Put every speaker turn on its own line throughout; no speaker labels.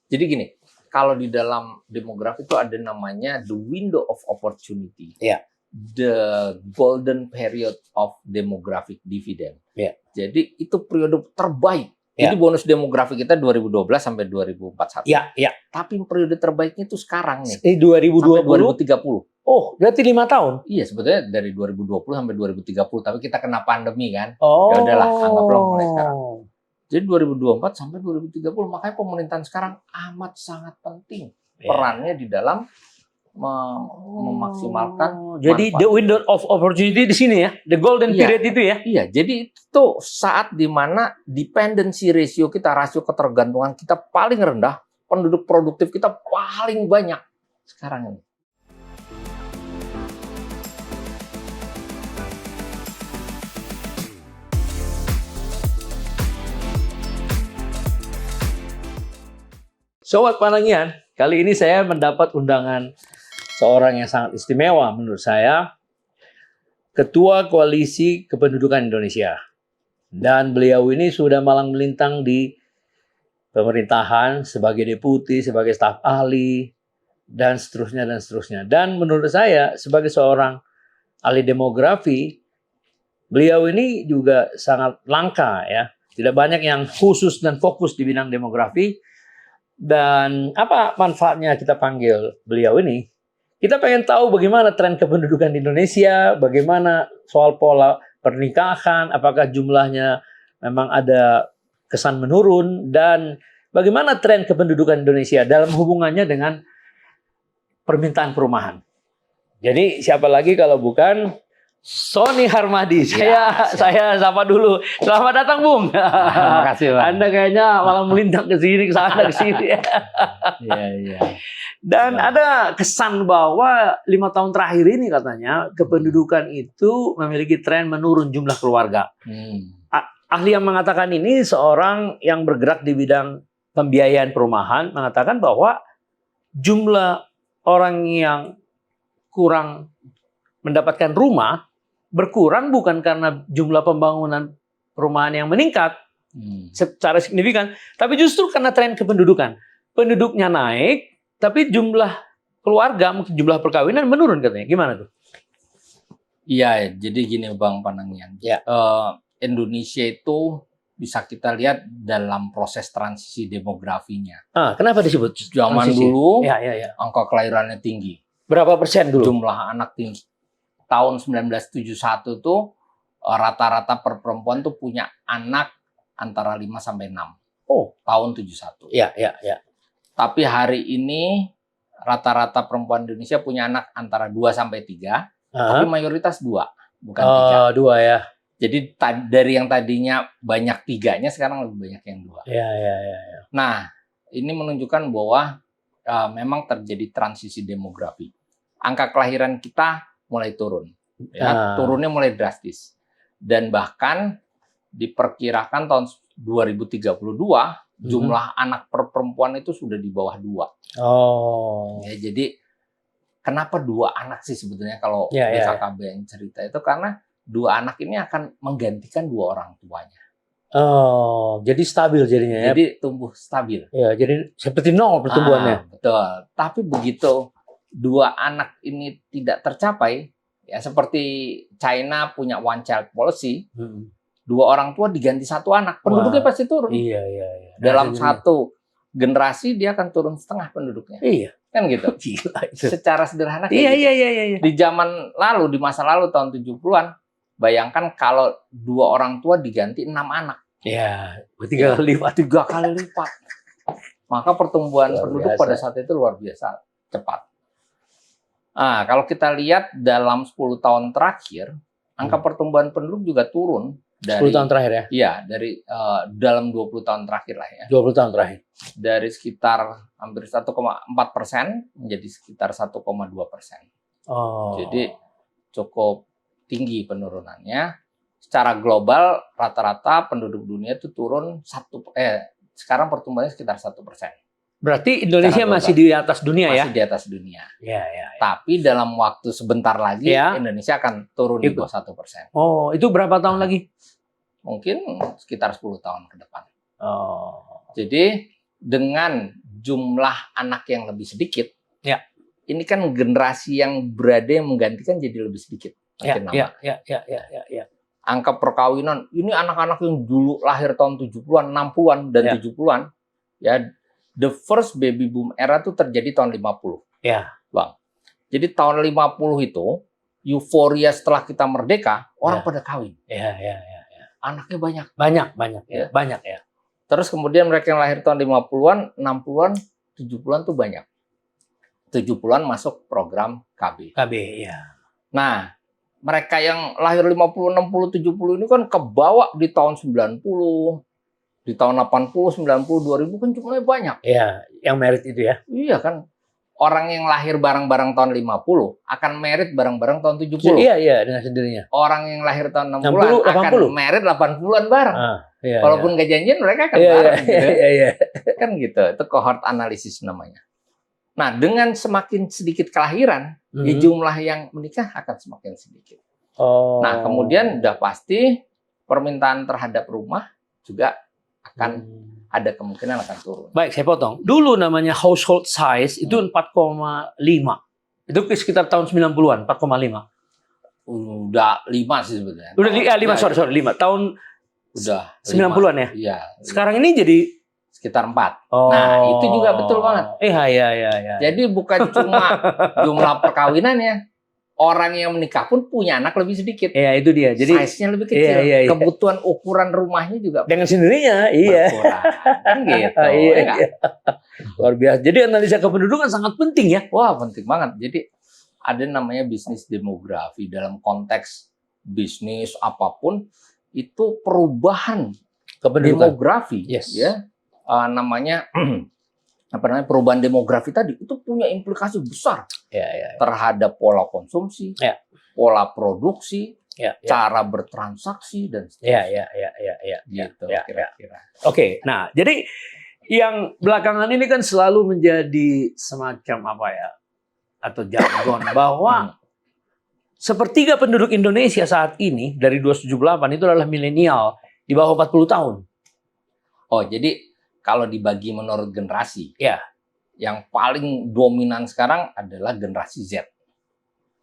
Jadi gini, kalau di dalam demografi itu ada namanya the window of opportunity.
Iya.
The golden period of demographic dividend.
Iya.
Jadi itu periode terbaik.
Iya.
Jadi bonus demografi kita 2012 sampai 2041.
Iya, iya.
Tapi periode terbaiknya itu sekarang nih.
2020
sampai 2030.
Oh, berarti 5 tahun.
Iya, sebetulnya dari 2020 sampai 2030, tapi kita kena pandemi kan.
Oh.
Ya udahlah, anggaplah mulai sekarang. Jadi 2024 sampai 2030, makanya pemerintahan sekarang amat sangat penting perannya di dalam memaksimalkan.
Jadi
manfaat.
the window of opportunity di sini ya, the golden period itu ya.
Iya, jadi itu saat dimana dependency ratio kita, rasio ketergantungan kita paling rendah, penduduk produktif kita paling banyak sekarang ini.
Sobat Panangian, kali ini saya mendapat undangan seorang yang sangat istimewa menurut saya, Ketua Koalisi Kependudukan Indonesia. Dan beliau ini sudah malang melintang di pemerintahan sebagai deputi, sebagai staf ahli, dan seterusnya, dan seterusnya. Dan menurut saya, sebagai seorang ahli demografi, beliau ini juga sangat langka ya. Tidak banyak yang khusus dan fokus di bidang demografi. Dan apa manfaatnya kita panggil beliau ini? Kita pengen tahu bagaimana tren kependudukan di Indonesia, bagaimana soal pola pernikahan, apakah jumlahnya memang ada kesan menurun, dan bagaimana tren kependudukan Indonesia dalam hubungannya dengan permintaan perumahan. Jadi siapa lagi kalau bukan Sony Harmadi. Saya sapa dulu. Selamat datang, Bung.
Terima kasih, Bang.
Anda kayaknya malah melintang ke sini, ke sana, ke sini.
Iya.
Dan ada kesan bahwa 5 tahun terakhir ini katanya kependudukan itu memiliki tren menurun jumlah keluarga. Ahli yang mengatakan ini seorang yang bergerak di bidang pembiayaan perumahan mengatakan bahwa jumlah orang yang kurang mendapatkan rumah berkurang bukan karena jumlah pembangunan perumahan yang meningkat secara signifikan, tapi justru karena tren kependudukan. Penduduknya naik, tapi jumlah keluarga, mungkin jumlah perkawinan menurun katanya. Gimana tuh?
Iya, jadi gini Bang Panangian.
Ya.
Indonesia itu bisa kita lihat dalam proses transisi demografinya.
Kenapa disebut
Zaman
transisi?
dulu,
Ya.
angka kelahirannya tinggi.
Berapa persen dulu?
Jumlah anak tinggi. Tahun 1971 tuh rata-rata per perempuan tuh punya anak antara 5 sampai 6.
Oh,
tahun 71.
Iya.
Tapi hari ini rata-rata perempuan Indonesia punya anak antara 2 sampai 3, tapi mayoritas 2, bukan 3.
2 ya.
Jadi dari yang tadinya banyak 3-nya sekarang lebih banyak yang 2.
Iya.
Nah, ini menunjukkan bahwa memang terjadi transisi demografi. Angka kelahiran kita mulai turun. Turunnya mulai drastis. Dan bahkan diperkirakan tahun 2032 jumlah anak per perempuan itu sudah di bawah 2.
Oh.
Ya, jadi kenapa 2 anak sih sebetulnya kalau BKKBN cerita itu karena 2 anak ini akan menggantikan 2 orang tuanya.
Oh, jadi stabil jadinya ya.
Jadi tumbuh stabil.
Ya, jadi seperti 0 pertumbuhannya.
Betul. Tapi begitu 2 anak ini tidak tercapai, ya seperti China punya one child policy, 2 orang tua diganti 1 anak, penduduknya pasti turun.
Iya.
Dalam satu generasi dia akan turun setengah penduduknya.
Iya.
Kan gitu.
Gila itu.
Secara sederhana kayak
Iya.
gitu. Di zaman lalu, di masa lalu tahun 70-an, bayangkan kalau 2 orang tua diganti 6 anak.
Iya, 3 kali lipat.
3 kali lipat. Maka pertumbuhan penduduk pada saat itu luar biasa cepat. Kalau kita lihat dalam 10 tahun terakhir, angka pertumbuhan penduduk juga turun. Dari
10 tahun terakhir ya?
Iya, dari dalam 20 tahun terakhir lah ya.
20 tahun terakhir.
Dari sekitar hampir 1,4% menjadi sekitar 1,2%.
Oh.
Jadi cukup tinggi penurunannya. Secara global rata-rata penduduk dunia itu turun sekarang pertumbuhannya sekitar 1%.
Berarti Indonesia masih di atas dunia ya?
Masih di atas dunia.
Iya.
Tapi dalam waktu sebentar lagi Indonesia akan turun di bawah 1%.
Oh, itu berapa tahun lagi?
Mungkin sekitar 10 tahun ke depan.
Oh.
Jadi dengan jumlah anak yang lebih sedikit,
Ya.
ini kan generasi yang berada yang menggantikan jadi lebih sedikit.
Ya,
Makin lama.
ya.
Angka perkawinan, ini anak-anak yang dulu lahir tahun 70-an, 60-an, dan
Ya.
70-an, ya, the first baby boom era itu terjadi tahun 50.
Ya.
Bang. Jadi tahun 50 itu, euforia setelah kita merdeka, orang
Ya.
pada kawin.
Ya.
Anaknya banyak.
Banyak ya.
Ya.
Banyak ya.
Terus kemudian mereka yang lahir tahun 50-an, 60-an, 70-an tuh banyak. 70-an masuk program KB.
KB ya.
Nah, mereka yang lahir 50, 60, 70 ini kan kebawa di tahun 90, di tahun 80, 90, 2000 kan jumlahnya banyak.
Ya, yang merit itu ya.
Iya kan. Orang yang lahir bareng-bareng tahun 50 akan merit bareng-bareng tahun 70.
Iya, dengan sendirinya.
Orang yang lahir tahun
60,
60-an akan
80.
merit 80-an bareng.
Iya,
Walaupun nggak janjian mereka akan
iya.
bareng. Gitu.
Iya.
Kan gitu. Itu cohort analisis namanya. Nah, dengan semakin sedikit kelahiran, ya jumlah yang menikah akan semakin sedikit.
Oh.
Nah, kemudian udah pasti permintaan terhadap rumah juga akan ada kemungkinan akan turun.
Baik, saya potong. Dulu namanya household size itu 4,5. Itu sekitar tahun 90-an, 4,5.
Udah 5 sih sebenarnya.
Udah 5, sorry, 5. Tahun
udah
90-an ya?
Iya.
Sekarang ini jadi
sekitar 4.
Oh.
Nah, itu juga betul banget.
Iya.
Jadi bukan cuma jumlah perkawinannya. Orang yang menikah pun punya anak lebih sedikit.
Iya, itu dia. Jadi
size-nya lebih kecil.
Iya.
Kebutuhan ukuran rumahnya juga
dengan sendirinya, iya.
berkurang. Kan gitu.
Iya.
Ya,
Luar biasa. Jadi analisa kependudukan sangat penting ya.
wah, penting banget. Jadi ada namanya bisnis demografi. Dalam konteks bisnis apapun, itu perubahan
Kependudukan.
demografi.
Yes.
Ya, namanya perubahan demografi tadi itu punya implikasi besar
Iya.
terhadap pola konsumsi,
Ya.
pola produksi,
Ya.
cara bertransaksi dan seterusnya.
Iya.
Gitu
Ya.
kira-kira.
Oke, nah jadi yang belakangan ini kan selalu menjadi semacam apa ya, atau jargon bahwa sepertiga penduduk Indonesia saat ini dari 278 itu adalah milenial di bawah 40 tahun.
Oh, jadi kalau dibagi menurut generasi,
Ya.
yang paling dominan sekarang adalah generasi Z.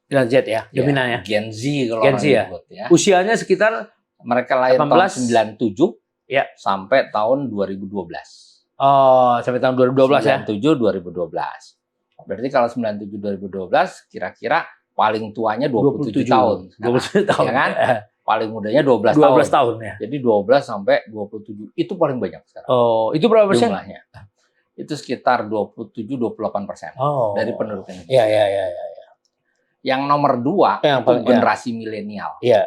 Dan Z ya, dominannya.
Gen Z kalau
Gen
orang
Z ya.
nyebut ya.
Usianya sekitar
Mereka lahir
18.
tahun 97
Ya.
sampai tahun 2012.
sampai tahun 2012 ya.
97 2012. Berarti kalau 97 2012 kira-kira paling tuanya 27 tahun.
27 tahun.
Ya kan? Paling mudanya 12
tahun ya.
Jadi 12 sampai 27 itu paling banyak sekarang.
Oh, itu berapa persen?
Jumlahnya. Itu sekitar 27-28%
Oh.
dari penduduk Indonesia.
Iya.
Yang nomor 2
Yang
itu
paling-
generasi milenial.
Iya.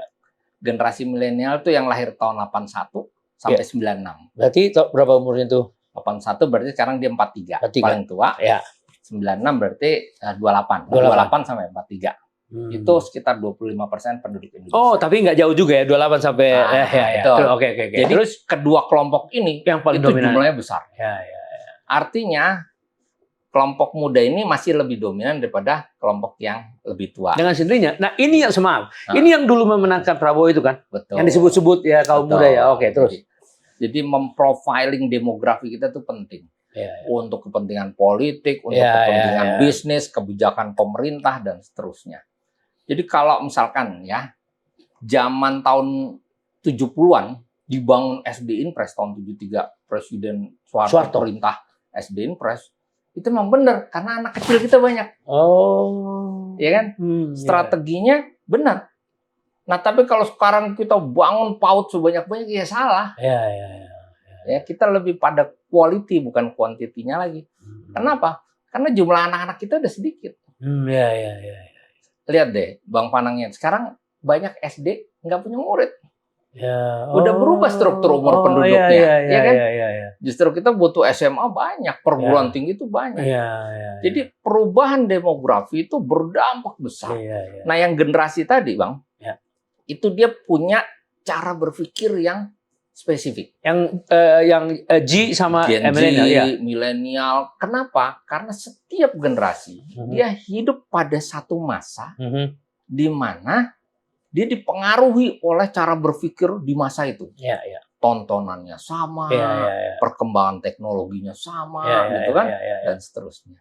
Generasi milenial itu yang lahir tahun 81 sampai 96.
Berarti berapa umurnya tuh?
81 berarti sekarang dia 43.
43.
Paling tua.
Ya.
96 berarti 28.
28
sampai 43. Itu sekitar 25% penduduk Indonesia.
Oh, tapi nggak jauh juga ya, 28 sampai
itu.
Oke.
Jadi
Terus
kedua kelompok ini
yang paling
itu
dominan.
jumlahnya besar.
Ya.
Artinya kelompok muda ini masih lebih dominan daripada kelompok yang lebih tua.
Dengan sendirinya. Nah, ini yang semangat.
Nah.
Ini yang dulu memenangkan Prabowo itu kan?
Betul.
Yang disebut-sebut ya kaum
Betul.
muda ya. Oke, terus.
Jadi memprofiling demografi kita itu penting.
Ya.
Untuk kepentingan politik, untuk
Ya,
kepentingan
ya.
bisnis, kebijakan pemerintah dan seterusnya. Jadi kalau misalkan ya zaman tahun 70-an dibangun SD Impres tahun 73 Presiden Soeharto perintah SD Impres itu memang benar karena anak kecil kita banyak.
Oh.
Ya kan? Strateginya benar. Nah, tapi kalau sekarang kita bangun PAUD sebanyak-banyak ya salah.
Ya.
Ya, kita lebih pada quality bukan kuantitinya lagi. Kenapa? Karena jumlah anak-anak kita udah sedikit.
Ya.
Lihat deh, Bang Panangnya. Sekarang banyak SD nggak punya murid.
Ya.
Udah berubah struktur umur penduduknya. Ya kan?
Iya.
Justru kita butuh SMA banyak, perguruan tinggi itu banyak.
Iya.
Jadi perubahan demografi itu berdampak besar.
Iya.
Nah, yang generasi tadi, Bang,
Ya.
itu dia punya cara berpikir yang spesifik.
Yang G sama
Gen Z,
milenial ya.
milenial. Kenapa? Karena setiap generasi dia hidup pada satu masa di mana dia dipengaruhi oleh cara berpikir di masa itu.
Ya.
tontonannya sama, perkembangan teknologinya sama, gitu kan, dan seterusnya.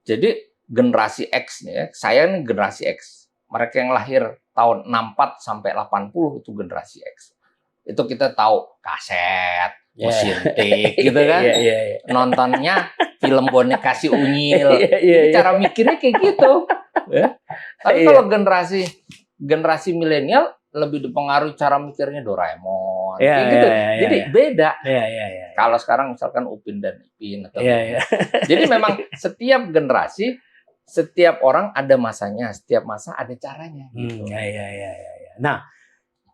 Jadi generasi X nih, ya, saya nih generasi X. Mereka yang lahir tahun 64 sampai 80 itu generasi X. Itu kita tahu kaset, mesin tik, gitu kan. Nontonnya film boneka si Unyil. Jadi cara mikirnya kayak gitu. Ya. Tapi kalau generasi milenial lebih dipengaruhi cara mikirnya Doraemon, kayak gitu. Jadi beda. Kalau sekarang misalkan Upin dan Ipin atau jadi memang setiap generasi, setiap orang ada masanya, setiap masa ada caranya. Gitu.
Nah,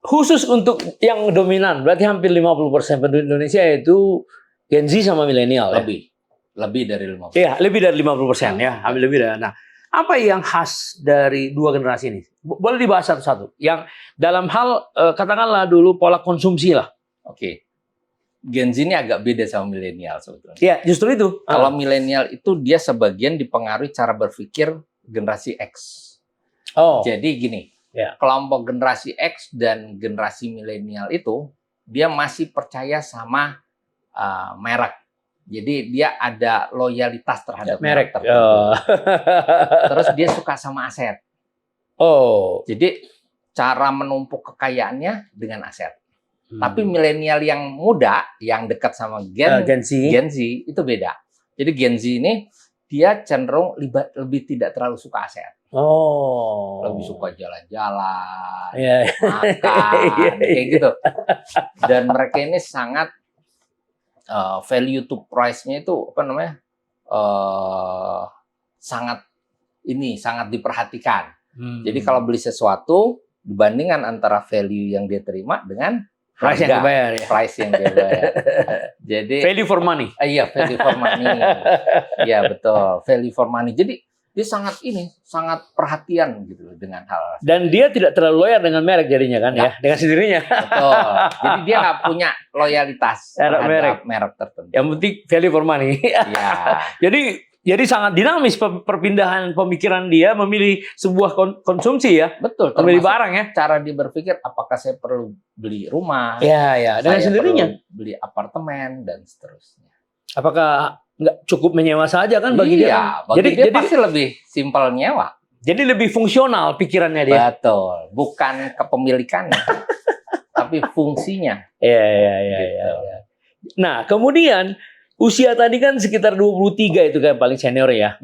khusus untuk yang dominan, berarti hampir 50% penduduk Indonesia itu Gen Z sama milenial.
Lebih dari 50%.
Iya, lebih dari 50% ya, hampir lebih dari. Nah, apa yang khas dari dua generasi ini? Boleh dibahas satu-satu. Yang dalam hal katakanlah dulu pola konsumsi lah.
Oke. Gen Z ini agak beda sama milenial sebetulnya.
Iya, justru itu.
Kalau milenial itu dia sebagian dipengaruhi cara berpikir generasi X. Jadi gini, kelompok generasi X dan generasi milenial itu dia masih percaya sama merek. Jadi dia ada loyalitas terhadap merek tertentu. Terus dia suka sama aset. Jadi cara menumpuk kekayaannya dengan aset. Tapi milenial yang muda, yang dekat sama Gen Z itu beda. Jadi Gen Z ini dia cenderung lebih tidak terlalu suka aset. Lebih suka jalan-jalan, makan, kayak gitu. Dan mereka ini sangat value to price-nya itu apa namanya? Sangat diperhatikan. Jadi kalau beli sesuatu dibandingkan antara value yang dia terima dengan
price yang dibayar,
price yang dia bayar. Jadi
value for money.
Iya, value for money. Iya, betul. Value for money. Jadi dia sangat perhatian gitu dengan hal.
Dan dia tidak terlalu loyal dengan merek jadinya kan ya, dengan sendirinya.
Betul. Jadi dia nggak punya loyalitas terhadap merek tertentu.
Yang penting value for money. Iya. Jadi sangat dinamis perpindahan pemikiran dia memilih sebuah konsumsi ya.
Betul.
Memilih barang ya.
Cara dia berpikir apakah saya perlu beli rumah?
Iya. Dengan sendirinya.
Beli apartemen dan seterusnya.
Apakah nggak cukup menyewa saja kan bagi dia?
Bagi dia pasti lebih simpel nyewa.
Jadi lebih fungsional pikirannya dia.
Betul. Bukan kepemilikannya, tapi fungsinya.
Iya. Nah kemudian usia tadi kan sekitar 23 itu kan paling senior ya.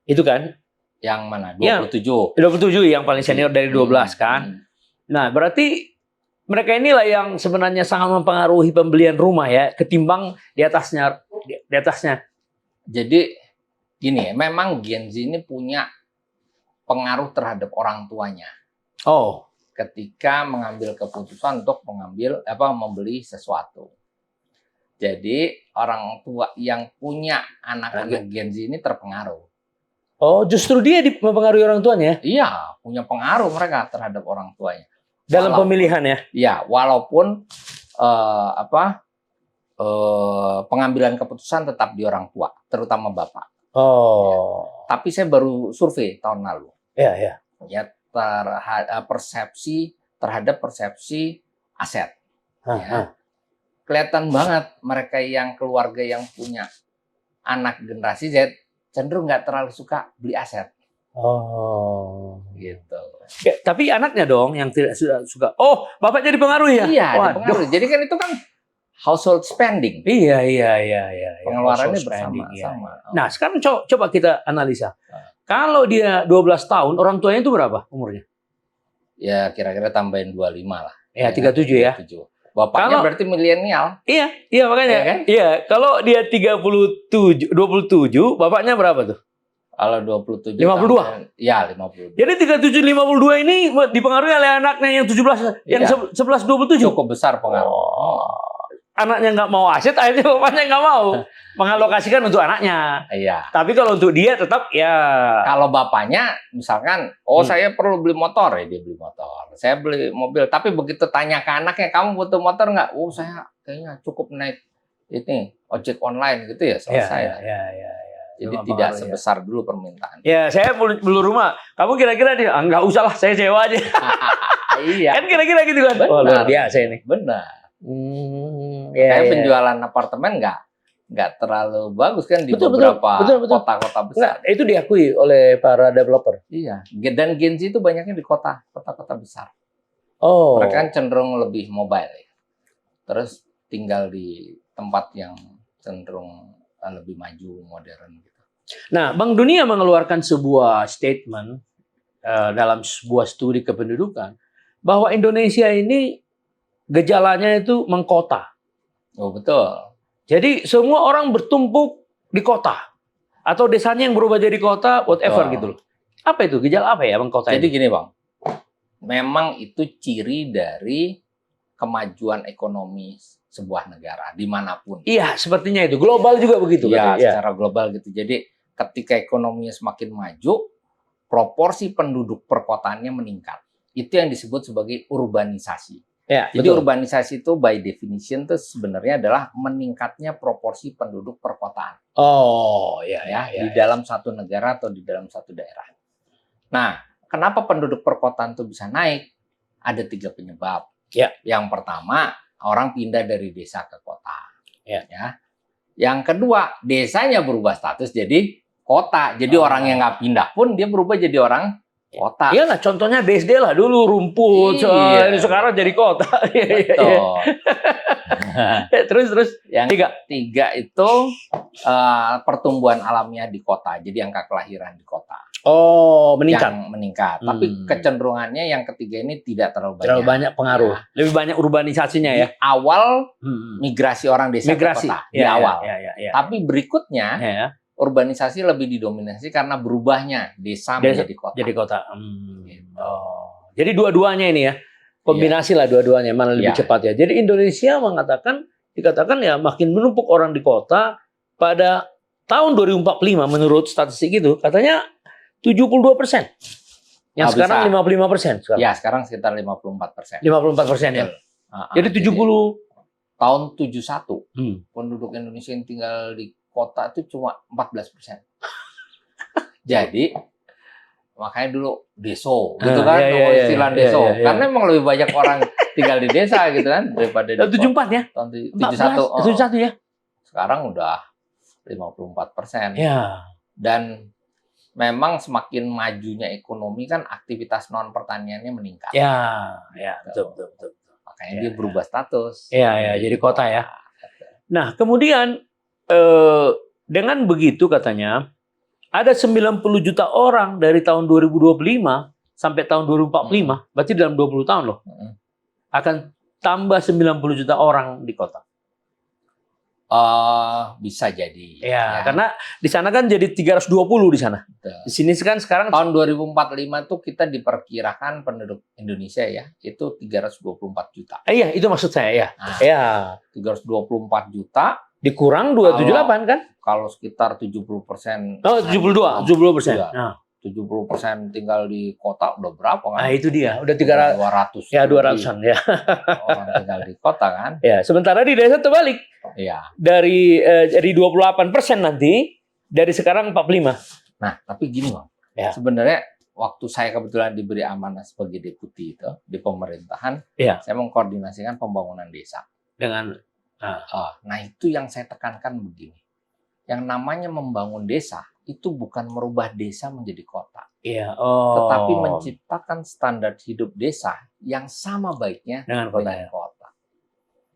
Itu kan?
Yang mana? 27.
27 yang paling senior dari 12 kan. Nah, berarti mereka inilah yang sebenarnya sangat mempengaruhi pembelian rumah ya, ketimbang di atasnya.
Jadi gini, memang Gen Z ini punya pengaruh terhadap orang tuanya. Ketika mengambil keputusan untuk membeli sesuatu. Jadi orang tua yang punya anak-anak Gen Z ini terpengaruh. Justru dia mempengaruhi orang tuanya? Iya, punya pengaruh mereka terhadap orang tuanya.
Dalam pemilihan ya?
Iya, walaupun pengambilan keputusan tetap di orang tua, terutama bapak. Tapi saya baru survei tahun lalu.
Iya.
Ya, terhadap persepsi aset. Kelihatan banget mereka yang keluarga yang punya anak generasi Z cenderung nggak terlalu suka beli aset. Gitu.
Tapi anaknya dong yang tidak suka. Bapak jadi pengaruh ya?
Iya, dipengaruhi. Jadi kan itu kan household spending.
Iya.
Pengeluarannya bersama-sama.
Nah, sekarang coba kita analisa. Kalau dia 12 tahun, orang tuanya itu berapa umurnya?
Ya, kira-kira tambahin 25 lah.
Ya, 37 ya.
37. Bapaknya berarti milenial.
Iya makanya.
Iya kan?
Iya, kalau dia 27, bapaknya berapa tuh?
Kalau 27
52.
Iya, 52.
Jadi 37 52 ini dipengaruhi oleh anaknya yang 17 yang 11 27.
Cukup besar pengaruh.
Anaknya nggak mau aset, akhirnya bapaknya nggak mau mengalokasikan untuk anaknya.
Iya.
Tapi kalau untuk dia tetap ya.
Kalau bapaknya misalkan, saya perlu beli motor, ya dia beli motor. Saya beli mobil, tapi begitu tanya ke anaknya, kamu butuh motor nggak? Saya kayaknya cukup naik ini ojek online gitu ya, selesai.
Iya.
Jadi tidak sebesar dulu permintaan.
Ya, saya beli rumah. Kamu kira-kira dia nggak usah lah, saya sewa aja.
Iya.
Kan kira-kira gitu kan.
Benar.
Luar biasa ini.
Benar. Kayak penjualan apartemen nggak terlalu bagus kan di beberapa kota-kota besar.
Nah, itu diakui oleh para developer.
Iya, dan Gen Z itu banyaknya di kota-kota besar.
Oh.
Mereka kan cenderung lebih mobile ya. Terus tinggal di tempat yang cenderung lebih maju, modern gitu.
Nah, Bank Dunia mengeluarkan sebuah statement dalam sebuah studi kependudukan bahwa Indonesia ini gejalanya itu mengkota.
Oh, betul.
Jadi semua orang bertumpuk di kota atau desanya yang berubah jadi kota, whatever gitu loh. Apa itu? Gejala apa ya mengkota?
Jadi gini Bang, memang itu ciri dari kemajuan ekonomi sebuah negara dimanapun.
Iya, sepertinya itu. Global juga begitu.
Iya, secara global gitu. Jadi ketika ekonominya semakin maju, proporsi penduduk perkotaannya meningkat. Itu yang disebut sebagai urbanisasi.
Ya,
jadi betul. Urbanisasi itu by definition itu sebenarnya adalah meningkatnya proporsi penduduk perkotaan.
Oh, ya, ya,
di dalam satu negara atau di dalam satu daerah. Nah, kenapa penduduk perkotaan itu bisa naik? Ada 3 penyebab.
Ya.
Yang pertama, orang pindah dari desa ke kota.
Ya.
Yang kedua, desanya berubah status jadi kota. Jadi orang yang nggak pindah pun dia berubah jadi orang kota.
Iya lah, contohnya BSD lah dulu rumput, sekarang jadi kota.
Betul.
Terus
yang tiga itu pertumbuhan alamiah di kota. Jadi angka kelahiran di kota.
Oh, meningkat.
Yang meningkat. Tapi kecenderungannya yang ketiga ini tidak terlalu banyak.
Terlalu banyak pengaruh. Ya. Lebih banyak urbanisasinya ya.
Di awal migrasi orang desa ke kota. Di awal.
Ya.
Tapi berikutnya urbanisasi lebih didominasi karena berubahnya desa menjadi kota.
Jadi kota. Gitu. Oh. Jadi dua-duanya ini ya. Kombinasi lah dua-duanya mana lebih cepat ya. Jadi Indonesia dikatakan ya makin menumpuk orang di kota. Pada tahun 2045 menurut statistik itu katanya 72%. Yang sekarang 55%.
Ya, sekarang sekitar 54%.
54% ya. Jadi 70
tahun 71 penduduk Indonesia yang tinggal di kota itu cuma 14%. Jadi makanya dulu deso gitu kan, istilah deso. Karena memang lebih banyak orang tinggal di desa gitu kan daripada di kota.
74 ya?
Tahun 71.
71 ya?
Sekarang udah 54%.
Ya.
Dan memang semakin majunya ekonomi kan aktivitas non pertaniannya meningkat.
Ya, betul.
Makanya dia berubah status.
Iya, jadi kota ya. Nah, kemudian dengan begitu katanya ada 90 juta orang dari tahun 2025 sampai tahun 2045, berarti dalam 20 tahun loh. Akan tambah 90 juta orang di kota.
Bisa jadi.
Ya, karena di sana kan jadi 320 di sana. Betul. Di sini kan sekarang
tahun 2045 tuh kita diperkirakan penduduk Indonesia ya itu 324 juta.
Iya, itu maksud saya ya.
Nah,
ya.
324 juta
dikurang 278 kan?
Kalau sekitar 70%.
Oh, 70%. Nah,
70% tinggal di kota udah berapa kan?
Nah, itu dia. Udah 200. Ya, 200-an ya.
Orang tinggal di kota kan?
Ya, sementara di desa terbalik.
Iya.
Dari 28% nanti, dari sekarang 45.
Nah, tapi gini Bang.
Ya.
Sebenarnya waktu saya kebetulan diberi amanah sebagai deputi itu di pemerintahan, saya mengkoordinasikan pembangunan desa.
Dengan
nah itu yang saya tekankan begini. Yang namanya membangun desa itu bukan merubah desa menjadi kota.
Iya.
Tetapi menciptakan standar hidup desa yang sama baiknya
dengan
kota.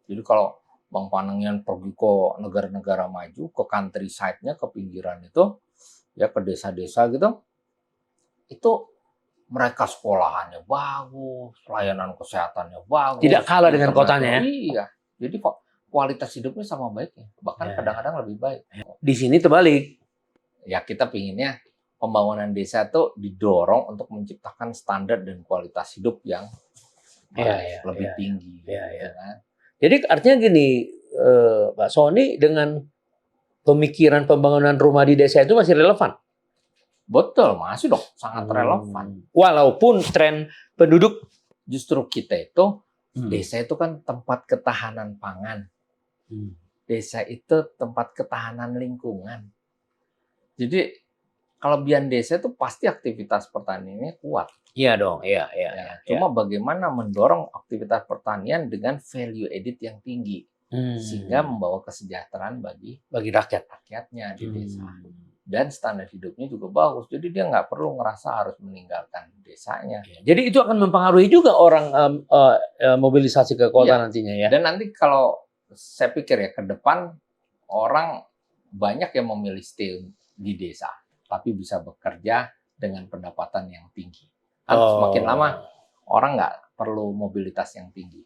Jadi kalau Bang Panengian pergi ke negara-negara maju, ke countryside-nya, ke pinggiran itu, ya ke desa-desa gitu, itu mereka sekolahannya bagus, pelayanan kesehatannya bagus.
Tidak kalah dengan kotanya ya?
Iya. Jadi kualitas hidupnya sama baiknya, bahkan kadang-kadang lebih baik.
Di sini terbalik.
Ya kita pinginnya pembangunan desa itu didorong untuk menciptakan standar dan kualitas hidup yang lebih tinggi.
Gitu kan? Jadi artinya gini, Pak Sony, dengan pemikiran pembangunan rumah di desa itu masih relevan?
Betul, masih dong, sangat relevan.
Walaupun tren penduduk,
justru kita itu desa itu kan tempat ketahanan pangan. Desa itu tempat ketahanan lingkungan. Jadi Kelebihan desa itu pasti aktivitas pertaniannya kuat.
Iya dong, iya.
Cuma bagaimana mendorong aktivitas pertanian dengan value added yang tinggi, sehingga membawa kesejahteraan bagi rakyatnya di desa. Dan standar hidupnya juga bagus, jadi dia nggak perlu ngerasa harus meninggalkan desanya.
Jadi itu akan mempengaruhi juga orang mobilisasi ke kota nantinya ya.
Dan nanti kalau saya pikir ya ke depan orang banyak yang memilih stay di desa, tapi bisa bekerja dengan pendapatan yang tinggi. Kan semakin lama orang nggak perlu mobilitas yang tinggi.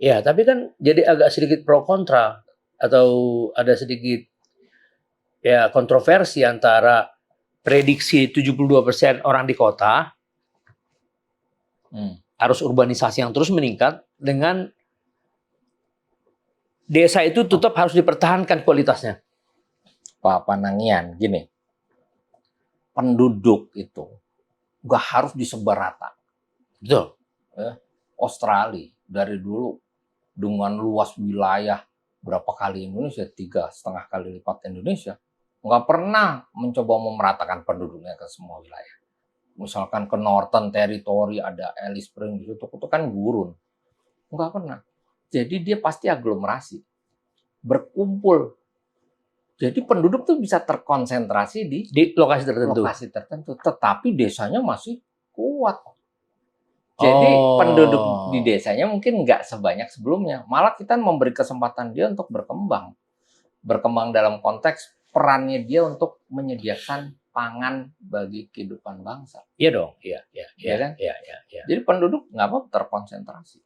Ya, tapi kan jadi agak sedikit pro kontra atau ada sedikit ya kontroversi antara prediksi 72% orang di kota harus urbanisasi yang terus meningkat dengan desa itu tetap harus dipertahankan kualitasnya.
Pak Panangian, gini, penduduk itu nggak harus disebar rata.
Betul.
Australia dari dulu dengan luas wilayah berapa kali Indonesia, 3,5 kali lipat Indonesia, nggak pernah mencoba memeratakan penduduknya ke semua wilayah. Misalkan ke Northern Territory ada Alice Springs itu kan gurun, nggak pernah. Jadi dia pasti aglomerasi, berkumpul. Jadi penduduk tuh bisa terkonsentrasi di
lokasi tertentu.
Tetapi desanya masih kuat. Jadi penduduk di desanya mungkin nggak sebanyak sebelumnya. Malah kita memberi kesempatan dia untuk berkembang. Berkembang dalam konteks perannya dia untuk menyediakan pangan bagi kehidupan bangsa.
Iya dong, iya.
Kan? Iya. Jadi penduduk nggak apa terkonsentrasi.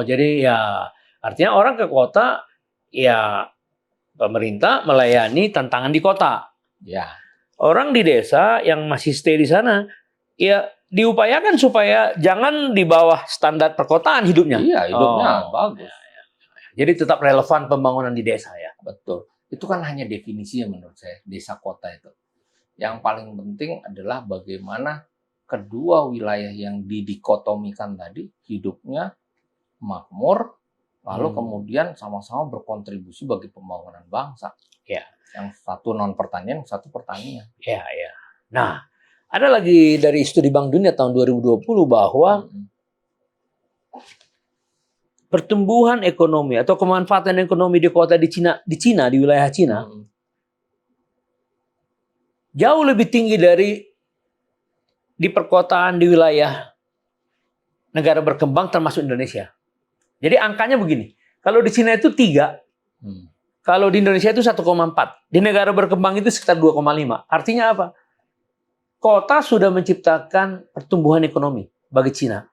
Jadi ya artinya orang ke kota ya pemerintah melayani tantangan di kota.
Ya.
Orang di desa yang masih stay di sana, ya diupayakan supaya jangan di bawah standar perkotaan hidupnya.
Iya, hidupnya bagus.
Jadi tetap relevan pembangunan di desa ya.
Betul. Itu kan hanya definisi menurut saya, desa kota itu. Yang paling penting adalah bagaimana kedua wilayah yang didikotomikan tadi hidupnya makmur, lalu kemudian sama-sama berkontribusi bagi pembangunan bangsa.
Ya.
Yang satu non pertanian, satu pertanian.
Ya. Nah, ada lagi dari studi Bank Dunia tahun 2020 bahwa pertumbuhan ekonomi atau kemanfaatan ekonomi di kota di Cina di wilayah Cina jauh lebih tinggi dari di perkotaan di wilayah negara berkembang termasuk Indonesia. Jadi angkanya begini, kalau di Cina itu 3, kalau di Indonesia itu 1,4, di negara berkembang itu sekitar 2,5. Artinya apa? Kota sudah menciptakan pertumbuhan ekonomi bagi Cina,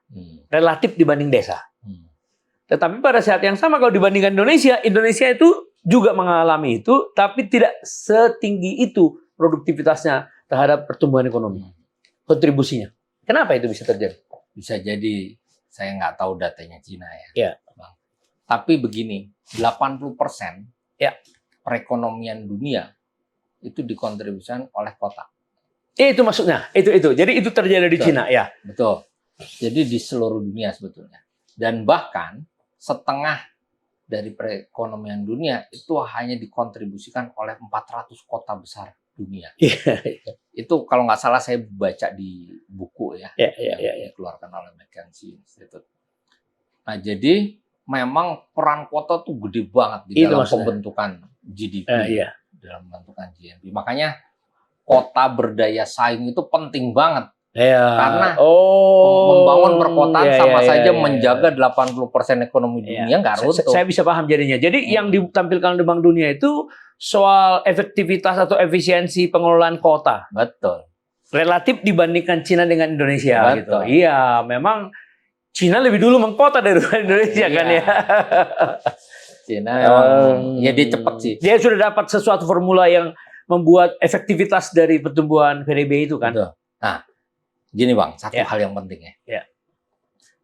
relatif dibanding desa. Tetapi pada saat yang sama kalau dibandingkan Indonesia itu juga mengalami itu, tapi tidak setinggi itu produktivitasnya terhadap pertumbuhan ekonomi, kontribusinya. Kenapa itu bisa terjadi?
Bisa jadi saya nggak tahu datanya Cina ya.
Ya.
Bang. Tapi begini, 80% perekonomian dunia itu dikontribusikan oleh kota.
Itu maksudnya, itu. Jadi itu terjadi di Cina ya.
Betul. Jadi di seluruh dunia sebetulnya. Dan bahkan setengah dari perekonomian dunia itu hanya dikontribusikan oleh 400 kota besar dunia. Itu kalau nggak salah saya baca di buku ya, yang dikeluarkan oleh McKinsey Institute. Nah, jadi memang peran kota tuh gede banget di dalam pembentukan GDP, dalam pembentukan GNP. Makanya kota berdaya saing itu penting banget. Karena membangun perkotaan sama saja menjaga 80% ekonomi dunia nggak runtuh.
Saya bisa paham jadinya. Jadi yang ditampilkan di Bank Dunia itu soal efektivitas atau efisiensi pengelolaan kota.
Betul.
Relatif dibandingkan Cina dengan Indonesia.
Betul.
Gitu. Iya, memang Cina lebih dulu mengkota daripada Indonesia kan ya.
Cina memang ya dia cepat sih.
Dia sudah dapat sesuatu formula yang membuat efektivitas dari pertumbuhan PDB itu kan.
Betul. Nah, gini Bang, satu hal yang penting
ya.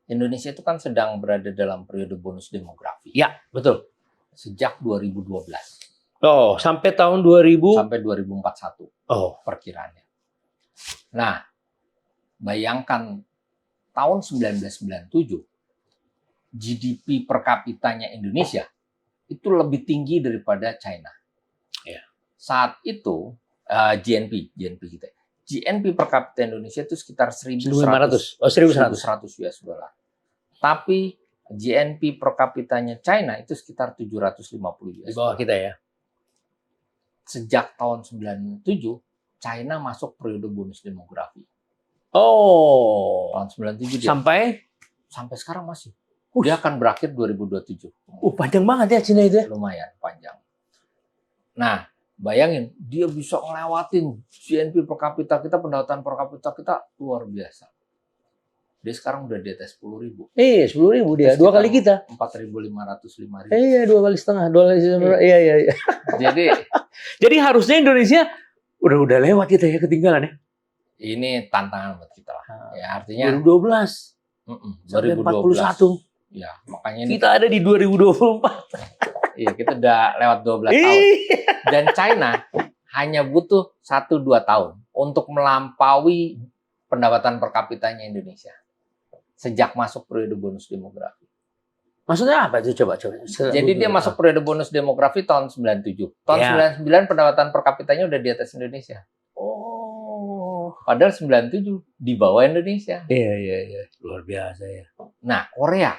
Indonesia itu kan sedang berada dalam periode bonus demografi.
Ya, betul.
Sejak 2012.
Sampai tahun 2000
sampai 2041. Perkiraannya. Nah, bayangkan tahun 1997 GDP per kapitanya Indonesia itu lebih tinggi daripada China. Saat itu GNP kita. GNP per kapita Indonesia itu sekitar
1.500. Oh, 1.100.
US dollar. Tapi GNP per kapitanya China itu sekitar 750 US.
Di bawah kita ya.
Sejak tahun 97 China masuk periode bonus demografi.
Oh.
Tahun 97 dia. Sampai sekarang masih. Dia akan berakhir 2027.
Panjang banget ya Cina itu ya.
Lumayan panjang. Nah, bayangin dia bisa ngelewatin GNP per kapita kita, pendapatan per kapita kita luar biasa. Dia sekarang udah di atas 10.000.
10.000 dia. Dua kali kita.
4.500, 5.000.
Iya, 2 kali setengah. 2 kali setengah. Iya. Jadi harusnya Indonesia udah lewat kita ya, ketinggalan ya.
Ini tantangan buat kita lah. Ya, artinya
2012 sampai
2041. Ya, makanya ini
kita ada di 2024.
Iya, kita udah lewat 12 tahun. Dan China hanya butuh 1-2 tahun untuk melampaui pendapatan per kapitanya Indonesia. Sejak masuk periode bonus demografi.
Maksudnya apa itu? Coba.
Jadi dia masuk periode bonus demografi tahun 97. Tahun 99 pendapatan per kapitanya udah di atas Indonesia.
Oh.
Padahal 97 di bawah Indonesia.
Iya. Luar biasa ya.
Nah, Korea.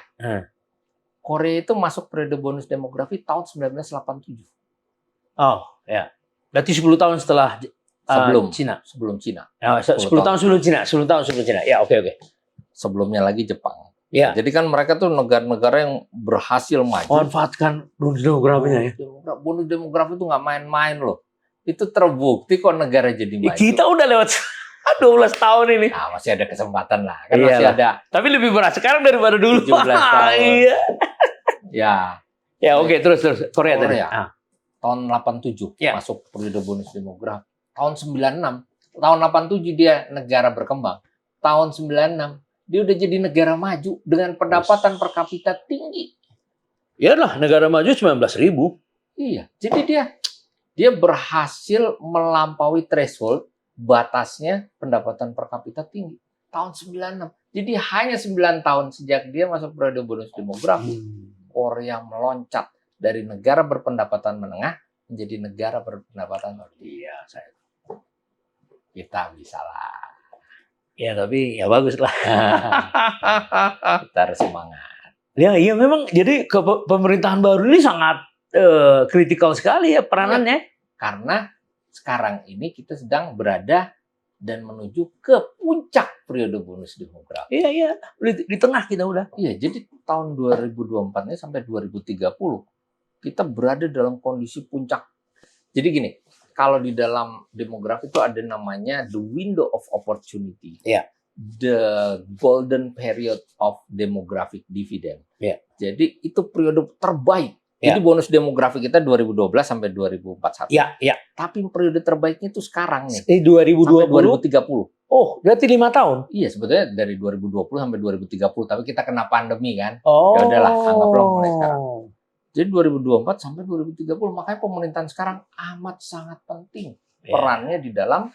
Korea itu masuk periode bonus demografi tahun 1987.
Oh, ya. Berarti 10 tahun setelah Cina.
Sebelum Cina.
10 tahun sebelum Cina. 10 tahun sebelum Cina. Ya, oke.
Sebelumnya lagi Jepang.
Ya.
Jadi kan mereka tuh negara-negara yang berhasil maju.
Manfaatkan bonus demografinya ya.
Bonus demografi itu nggak main-main loh. Itu terbukti kok negara jadi maju.
Kita udah lewat 12 tahun ini.
Nah, masih ada kesempatan lah. Kan masih ada.
Tapi lebih berat sekarang daripada dulu.
17 tahun.
Iya. Ya, oke. Terus. Korea.
Tahun 87
ya.
Masuk periode bonus demografi. Tahun 96. Tahun 87 dia negara berkembang. Tahun 96 dia udah jadi negara maju dengan pendapatan per kapita tinggi.
Iyalah, negara maju 19.000.
Iya, jadi dia berhasil melampaui threshold batasnya pendapatan per kapita tinggi. Tahun 96. Jadi hanya 9 tahun sejak dia masuk periode bonus demografi, Korea meloncat dari negara berpendapatan menengah menjadi negara berpendapatan tinggi.
Iya,
Kita bisa lah.
Ya, tapi ya bagus lah.
Kita harus semangat.
Ya, iya memang. Jadi pemerintahan baru ini sangat kritikal sekali ya peranannya.
Ya, karena sekarang ini kita sedang berada dan menuju ke puncak periode bonus demografi.
Iya. Di tengah kita udah.
Iya, jadi tahun 2024 ini sampai 2030 kita berada dalam kondisi puncak. Jadi gini, kalau di dalam demografi itu ada namanya the window of opportunity.
Yeah.
The golden period of demographic dividend.
Yeah.
Jadi itu periode terbaik. Jadi bonus demografi kita 2012 sampai 2041.
Iya.
Tapi periode terbaiknya itu sekarang nih.
2020
sampai 2030.
Oh, berarti 5 tahun.
Iya, sebetulnya dari 2020 sampai 2030, tapi kita kena pandemi kan.
Oh.
Ya udahlah, anggaplah mulai sekarang. Jadi 2024 sampai 2030, makanya pemerintahan sekarang amat sangat penting perannya di dalam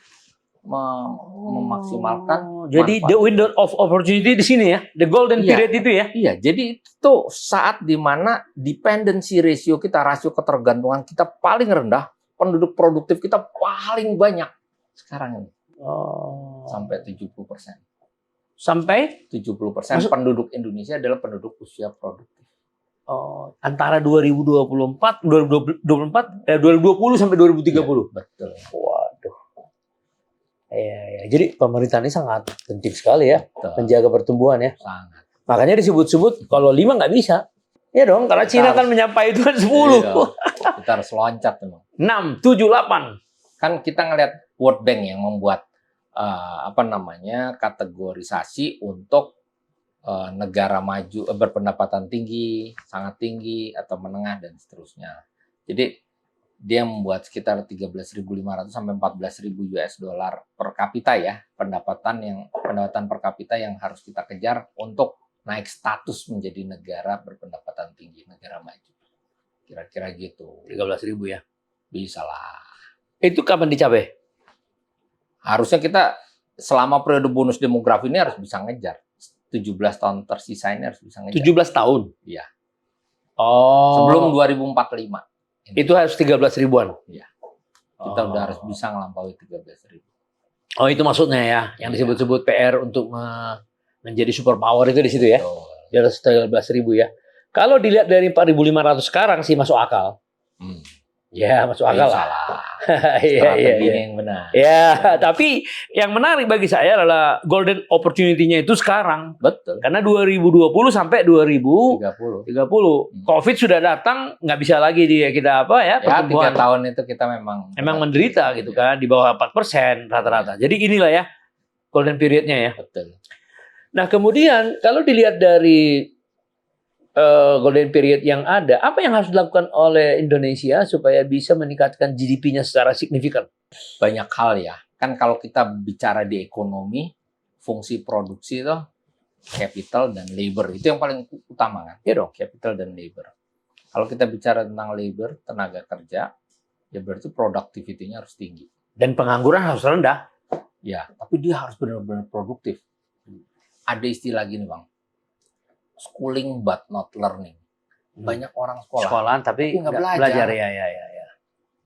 memaksimalkan
jadi
manfaat.
The window of opportunity di sini ya, the golden period itu ya.
Iya, jadi itu saat di mana dependency ratio kita, rasio ketergantungan kita paling rendah, penduduk produktif kita paling banyak sekarang ini. Sampai 70%.
Sampai
70% penduduk Indonesia adalah penduduk usia produktif.
Antara 2020 sampai 2030.
Ya, betul.
Waduh. Ya. Jadi pemerintahan ini sangat penting sekali ya,
betul.
Menjaga pertumbuhan ya.
Sangat.
Makanya disebut-sebut kalau 5 nggak bisa. Ya dong, karena Cina kan menyampai itu kan 10.
Iya, kita harus loncat tuh.
6, 7, 8.
Kan kita ngelihat World Bank yang membuat kategorisasi untuk negara maju berpendapatan tinggi, sangat tinggi atau menengah dan seterusnya. Jadi dia membuat sekitar 13.500 sampai 14.000 US dollar per kapita ya, pendapatan per kapita yang harus kita kejar untuk naik status menjadi negara berpendapatan tinggi, negara maju. Kira-kira gitu.
13.000 ya.
Bisa lah.
Itu kapan dicapai?
Harusnya kita selama periode bonus demografi ini harus bisa ngejar. 17 tahun tersisa ini harus bisa ngejar.
17 tahun?
Iya.
Oh.
Sebelum 2045.
Itu harus 13 ribuan?
Iya. Kita udah harus bisa ngelampaui 13.000.
Oh, itu maksudnya ya, yang disebut-sebut PR untuk menjadi superpower itu di situ ya.
Betul.
Di atas 13.000 ya. Kalau dilihat dari 4.500 sekarang sih masuk akal. Ya, masuk akal lah.
Salah.
Iya,
Strateginya yang benar.
Ya, tapi yang menarik bagi saya adalah golden opportunity-nya itu sekarang.
Betul.
Karena 2020 sampai 2030.
30.
Covid sudah datang, nggak bisa lagi kita apa ya,
Ya, 3
pertumbuhan.
tahun itu kita memang
Menderita gitu kan, di bawah 4% rata-rata. Jadi inilah ya golden period-nya ya.
Betul.
Nah, kemudian kalau dilihat dari golden period yang ada, apa yang harus dilakukan oleh Indonesia supaya bisa meningkatkan GDP-nya secara signifikan?
Banyak hal ya. Kan kalau kita bicara di ekonomi, fungsi produksi itu capital dan labor. Itu yang paling utama kan?
Iya dong.
Capital dan labor. Kalau kita bicara tentang labor, tenaga kerja, ya berarti productivity-nya harus tinggi.
Dan pengangguran harus rendah.
Ya, tapi dia harus benar-benar produktif. Ada istilah gini, Bang. Schooling but not learning. Banyak orang
Sekolahan tapi nggak belajar. Ya.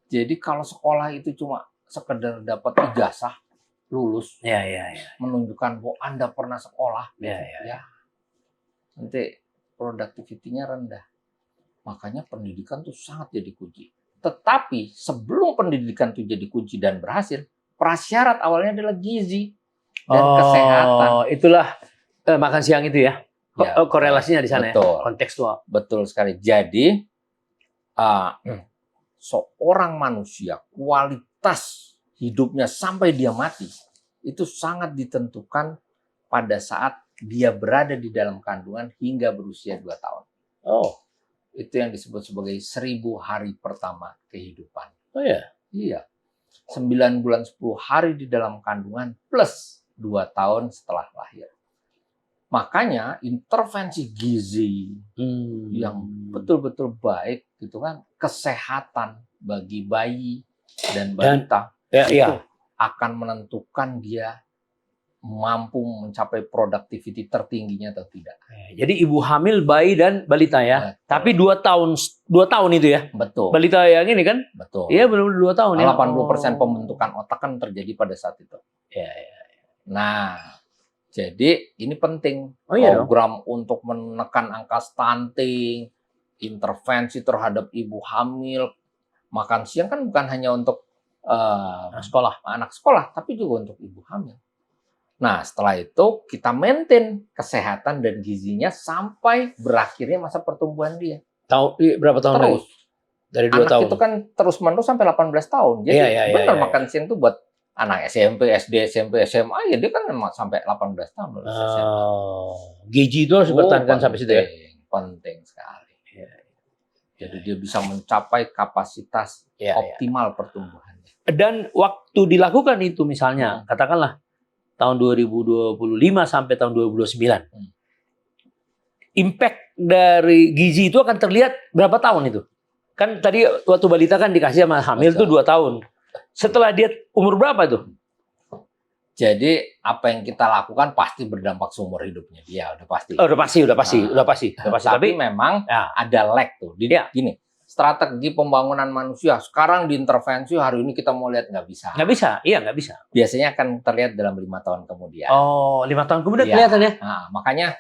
Jadi kalau sekolah itu cuma sekedar dapat ijazah, lulus,
Ya.
menunjukkan bahwa Anda pernah sekolah,
Ya.
nanti productivity-nya rendah. Makanya pendidikan tuh sangat jadi kunci. Tetapi sebelum pendidikan itu jadi kunci dan berhasil, prasyarat awalnya adalah gizi dan kesehatan.
Itulah makan siang itu ya.
Ya,
korelasinya di sana
betul.
ya, kontekstual.
Betul sekali. Jadi seorang manusia kualitas hidupnya sampai dia mati itu sangat ditentukan pada saat dia berada di dalam kandungan hingga berusia 2 tahun.
Oh,
itu yang disebut sebagai 1000 hari pertama kehidupan.
Oh ya.
Iya. 9 bulan 10 hari di dalam kandungan plus 2 tahun setelah lahir. Makanya intervensi gizi yang betul-betul baik gitu kan, kesehatan bagi bayi dan balita itu akan menentukan dia mampu mencapai productivity tertingginya atau tidak.
Jadi ibu hamil, bayi dan balita ya.
Betul.
Tapi 2 tahun itu ya.
Betul.
Balita yang ini kan?
Betul.
Iya benar-benar 2 tahun ya.
80% pembentukan otak kan terjadi pada saat itu.
Ya.
Nah, jadi ini penting program untuk menekan angka stunting, intervensi terhadap ibu hamil, makan siang kan bukan hanya untuk anak sekolah, tapi juga untuk ibu hamil. Nah, setelah itu kita maintain kesehatan dan gizinya sampai berakhirnya masa pertumbuhan dia.
Berapa tahun
terus?
Dari 2 tahun.
Anak itu kan terus-menerus sampai 18 tahun. Jadi benar makan siang itu buat anak SMP, SD, SMP, SMA, ya dia kan memang sampai 18 tahun.
Gizi itu harus dipertahankan sampai situ ya?
Penting sekali. Jadi dia bisa mencapai kapasitas optimal pertumbuhannya.
Dan waktu dilakukan itu misalnya, katakanlah tahun 2025 sampai tahun 2029. Impact dari gizi itu akan terlihat berapa tahun itu? Kan tadi waktu balita kan dikasih sama hamil itu 2 tahun. Setelah dia umur berapa tuh?
Jadi apa yang kita lakukan pasti berdampak seumur hidupnya dia, udah pasti.
Udah pasti.
Tapi memang ada lag tuh. Gini, strategi pembangunan manusia sekarang diintervensi hari ini kita mau lihat nggak bisa.
Nggak bisa.
Biasanya akan terlihat dalam 5 tahun kemudian.
Oh, 5 tahun kemudian kelihatan ya?
Nah, makanya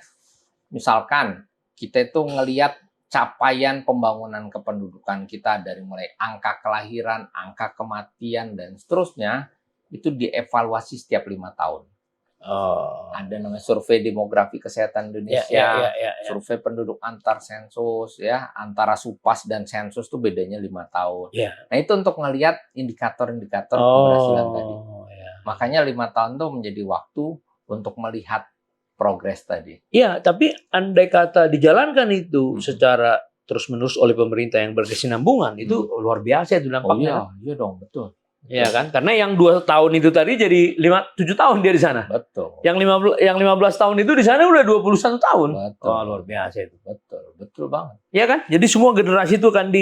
misalkan kita itu ngelihat capaian pembangunan kependudukan kita dari mulai angka kelahiran, angka kematian, dan seterusnya, itu dievaluasi setiap 5 tahun. Ada namanya survei demografi kesehatan Indonesia, survei penduduk antar sensus, ya, antara SUPAS dan sensus itu bedanya 5 tahun. Nah, itu untuk ngelihat indikator-indikator keberhasilan tadi. Makanya 5 tahun itu menjadi waktu untuk melihat progres tadi.
Iya, tapi andai kata dijalankan itu secara terus-menerus oleh pemerintah yang berkesinambungan, itu luar biasa itu dampaknya.
Iya dong, betul.
Iya kan? Karena yang 2 tahun itu tadi jadi 7 tahun dia di sana.
Betul.
Yang 15 tahun itu di sana udah 21 tahun.
Betul.
Luar biasa itu.
Betul banget.
Iya kan? Jadi semua generasi itu kan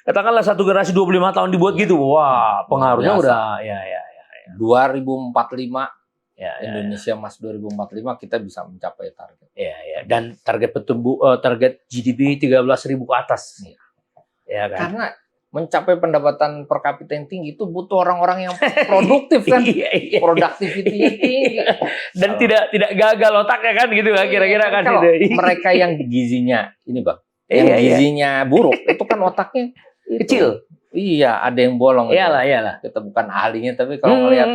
katakanlah satu generasi 25 tahun dibuat gitu. Wah, pengaruhnya udah
2045 Indonesia Mas 2045 kita bisa mencapai target.
Dan target target GDP 13.000 ke atas. Kan?
Karena mencapai pendapatan per kapita yang tinggi itu butuh orang-orang yang produktif kan, productivity-nya tinggi.
Dan tidak gagal otaknya kan gitu kan kira-kira kan.
Kalau
gitu.
mereka yang gizinya ini Bang, yang gizinya buruk itu kan otaknya
kecil.
Iya, ada yang bolong.
Iyalah.
Kita bukan ahlinya, tapi kalau melihat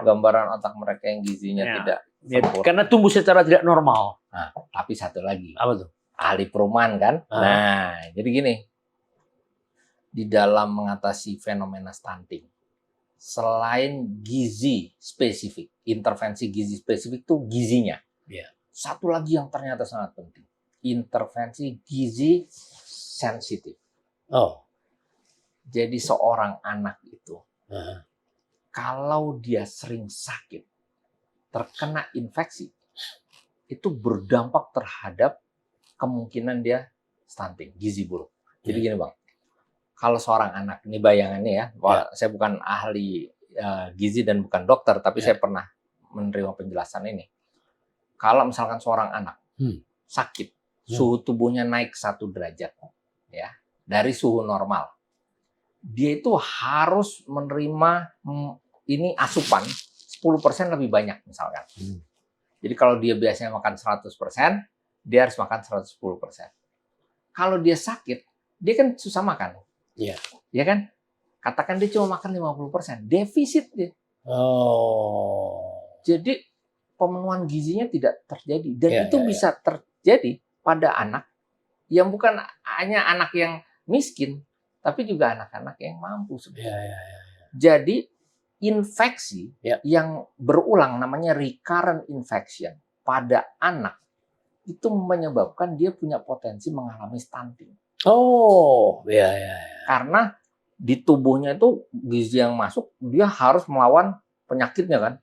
gambaran otak mereka yang gizinya tidak sempurna.
Karena tumbuh secara tidak normal.
Nah, tapi satu lagi.
Apa tuh?
Ahli perumahan kan. Nah, jadi gini. Di dalam mengatasi fenomena stunting, selain gizi spesifik, intervensi gizi spesifik itu gizinya.
Yeah.
Satu lagi yang ternyata sangat penting, intervensi gizi sensitif.
Oh.
Jadi seorang anak itu, kalau dia sering sakit, terkena infeksi, itu berdampak terhadap kemungkinan dia stunting, gizi buruk. Jadi gini Bang, kalau seorang anak, ini bayangannya ya, saya bukan ahli gizi dan bukan dokter, tapi saya pernah menerima penjelasan ini. Kalau misalkan seorang anak sakit, suhu tubuhnya naik 1 derajat, ya, dari suhu normal, dia itu harus menerima ini asupan 10% lebih banyak misalkan. Jadi kalau dia biasanya makan 100%, dia harus makan 110%. Kalau dia sakit, dia kan susah makan.
Iya.
Ya kan? Katakan dia cuma makan 50%, defisit dia.
Oh.
Jadi pemenuhan gizinya tidak terjadi dan itu bisa terjadi pada anak yang bukan hanya anak yang miskin, tapi juga anak-anak yang mampu sebenarnya. Jadi infeksi yang berulang namanya recurrent infection pada anak itu menyebabkan dia punya potensi mengalami stunting.
Oh,
Karena di tubuhnya itu gizi yang masuk dia harus melawan penyakitnya kan.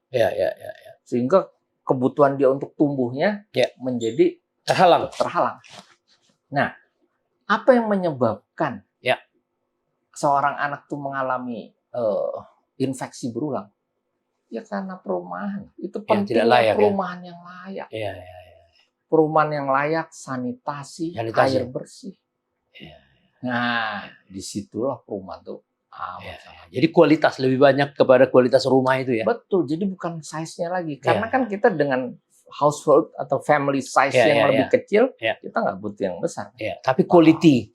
Sehingga kebutuhan dia untuk tumbuhnya menjadi terhalang. Nah, apa yang menyebabkan seorang anak tuh mengalami infeksi berulang? Ya karena perumahan. Itu pentingnya perumahan yang layak. Perumahan yang layak, sanitasi. Air bersih. Nah, disitulah perumahan tuh
jadi kualitas lebih banyak kepada kualitas rumah itu ya.
Betul, jadi bukan size-nya lagi. Karena kan kita dengan household atau family size yang lebih kecil, kita nggak butuh yang besar.
Tapi quality.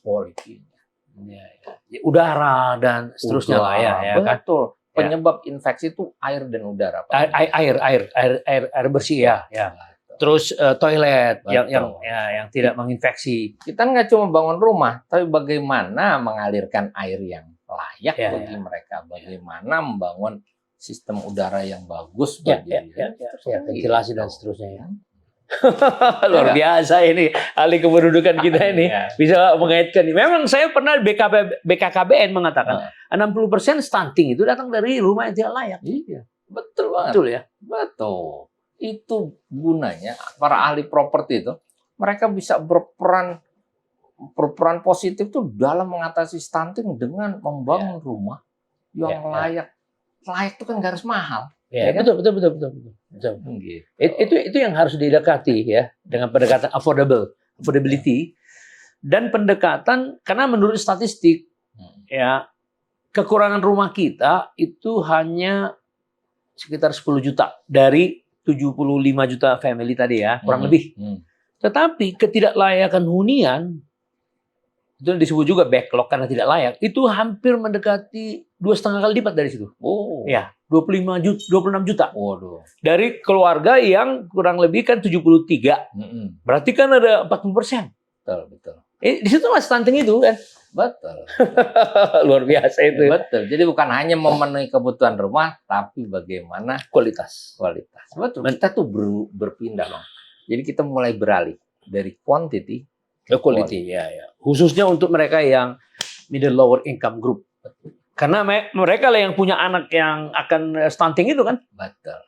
Udara dan seterusnya lah ya.
Betul. Penyebab infeksi itu air dan udara.
Air bersih ya. Terus toilet yang tidak menginfeksi.
Kita nggak cuma bangun rumah, tapi bagaimana mengalirkan air yang layak bagi mereka, bagaimana membangun sistem udara yang bagus bagi
ventilasi dan seterusnya. Luar biasa ini ahli kependudukan kita ini bisa mengaitkan. Memang saya pernah BKKBN mengatakan 60% stunting itu datang dari rumah yang tidak layak.
Iya, betul banget.
Betul ya,
betul. Itu gunanya para ahli properti itu mereka bisa berperan positif tuh dalam mengatasi stunting dengan membangun rumah yang layak. Layak itu kan nggak harus mahal.
Kan? Betul. Gitu. Itu yang harus didekati ya dengan pendekatan affordability dan pendekatan karena menurut statistik ya kekurangan rumah kita itu hanya sekitar 10 juta dari 75 juta family tadi ya kurang lebih. Tetapi ketidaklayakan hunian itu disebut juga backlog karena tidak layak, itu hampir mendekati 2,5 kali lipat dari situ.
Oh.
Ya, 26 juta.
Waduh.
Dari keluarga yang kurang lebih kan 73. Berarti kan ada 40%.
Betul.
Di situ lah stunting itu kan.
Betul.
Luar biasa itu.
Betul. Jadi bukan hanya memenuhi kebutuhan rumah, tapi bagaimana
kualitas.
Betul. Kita tuh berpindah, Bang. Jadi kita mulai beralih dari quantity
ke quality. Ya. Khususnya untuk mereka yang middle lower income group. Karena mereka lah yang punya anak yang akan stunting itu kan.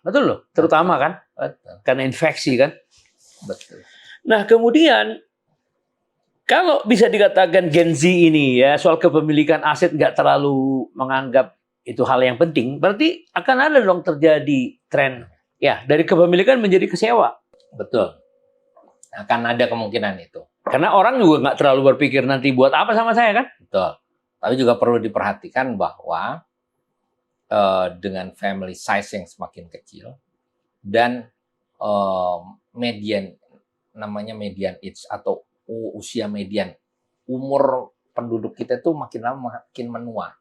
Betul loh. Terutama kan.
Betul.
Karena infeksi kan.
Betul.
Nah kemudian kalau bisa dikatakan Gen Z ini ya soal kepemilikan aset nggak terlalu menganggap itu hal yang penting, berarti akan ada dong terjadi tren ya dari kepemilikan menjadi kesewa.
Betul. Akan ada kemungkinan itu.
Karena orang juga nggak terlalu berpikir nanti buat apa sama saya kan.
Betul. Tapi juga perlu diperhatikan bahwa dengan family size yang semakin kecil dan median median age atau usia median umur penduduk kita itu makin lama makin menua.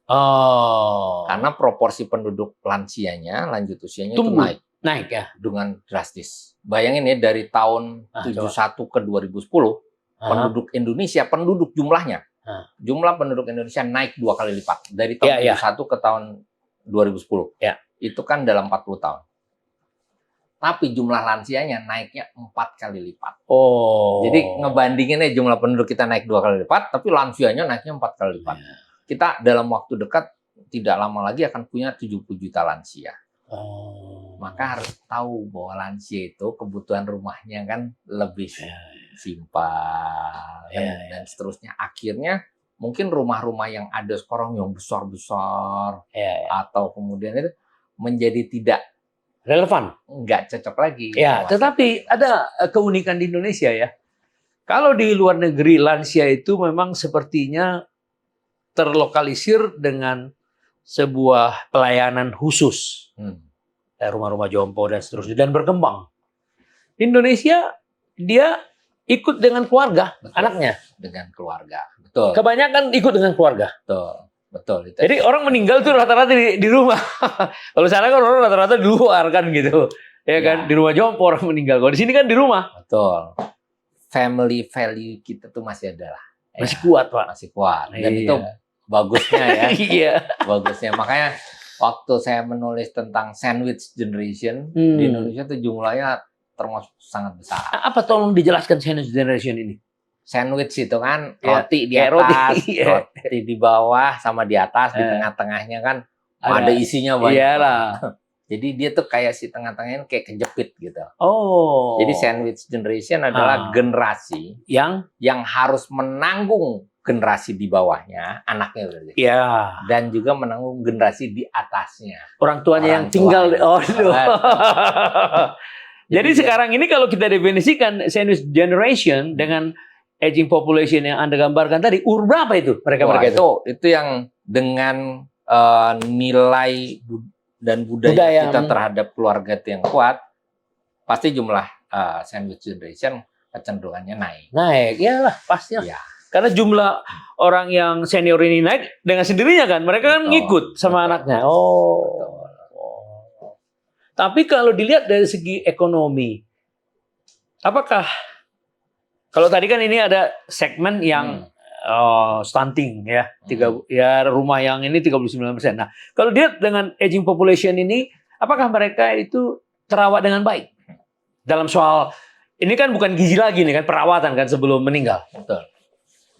Oh.
Karena proporsi penduduk lansianya, lanjut usianya itu
Tumbuh.
naik
Naik ya.
dengan drastis. Bayangin ya dari tahun 71 ke 2010 penduduk Indonesia, penduduk jumlahnya, jumlah penduduk Indonesia naik 2 kali lipat dari tahun 71 ke tahun 2010. Itu kan dalam 40 tahun. Tapi jumlah lansianya naiknya 4 kali lipat.
Oh.
Jadi ngebandinginnya jumlah penduduk kita naik 2 kali lipat, tapi lansianya naiknya 4 kali lipat. Kita dalam waktu dekat tidak lama lagi akan punya 70 juta lansia. Maka harus tahu bahwa lansia itu kebutuhan rumahnya kan lebih simpel dan seterusnya. Akhirnya mungkin rumah-rumah yang ada sekarang yang besar-besar atau kemudian itu menjadi tidak
relevan,
nggak cocok lagi.
Ya, tetapi ada keunikan di Indonesia ya. Kalau di luar negeri lansia itu memang sepertinya terlokalisir dengan sebuah pelayanan khusus, rumah-rumah jompo dan seterusnya, dan berkembang. Indonesia dia ikut dengan keluarga, anaknya.
Dengan keluarga, betul.
Kebanyakan ikut dengan keluarga.
Betul. Itu.
Jadi orang meninggal tuh rata-rata di rumah. Kalau sana kan orang rata-rata di luar kan gitu, ya kan, di rumah jompo orang meninggal. Kalau di sini kan di rumah.
Betul. Family value kita tuh masih ada lah.
Masih kuat, Pak.
Masih kuat. Dan itu bagusnya ya.
Iya.
Bagusnya. Makanya waktu saya menulis tentang sandwich generation di Indonesia tuh jumlahnya termasuk sangat besar.
Apa tolong dijelaskan sandwich generation ini?
Sandwich itu kan roti di atas, roti di bawah sama di atas, di tengah-tengahnya kan ada isinya banyak.
Iyalah.
Jadi dia tuh kayak si tengah-tengahnya kayak kejepit gitu.
Oh.
Jadi sandwich generation adalah generasi yang harus menanggung generasi di bawahnya, anaknya berarti.
Iya.
Dan juga menanggung generasi di atasnya.
Orang tuanya yang tinggal. Jadi sekarang ini kalau kita definisikan sandwich generation dengan aging population yang Anda gambarkan tadi, berapa itu mereka
itu yang dengan nilai dan budaya kita terhadap keluarga itu yang kuat, pasti jumlah sandwich generation kecenderungannya naik.
Naik, iyalah pasti.
Ya.
Karena jumlah orang yang senior ini naik dengan sendirinya kan, mereka kan ngikut sama anaknya. Tapi kalau dilihat dari segi ekonomi, apakah kalau tadi kan ini ada segmen yang stunting ya, rumah yang ini 39%. Nah, kalau dia dengan aging population ini, apakah mereka itu terawat dengan baik? Dalam soal ini kan bukan gizi lagi nih kan, perawatan kan sebelum meninggal.
Betul.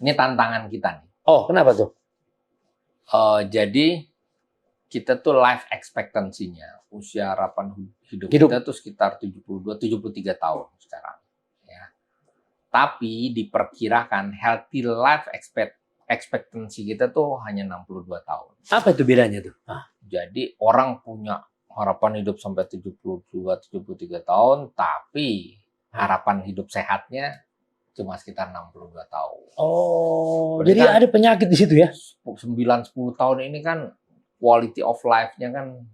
Ini tantangan kita nih.
Oh, kenapa tuh?
Jadi kita tuh life expectancy-nya, usia harapan hidup kita tuh sekitar 73 tahun sekarang. Tapi diperkirakan healthy life expectancy kita tuh hanya 62 tahun.
Apa itu bedanya tuh?
Jadi orang punya harapan hidup sampai 72-73 tahun, tapi harapan hidup sehatnya cuma sekitar 62 tahun.
Oh, berarti jadi kan ada penyakit di situ ya?
9-10 tahun ini kan quality of life-nya kan.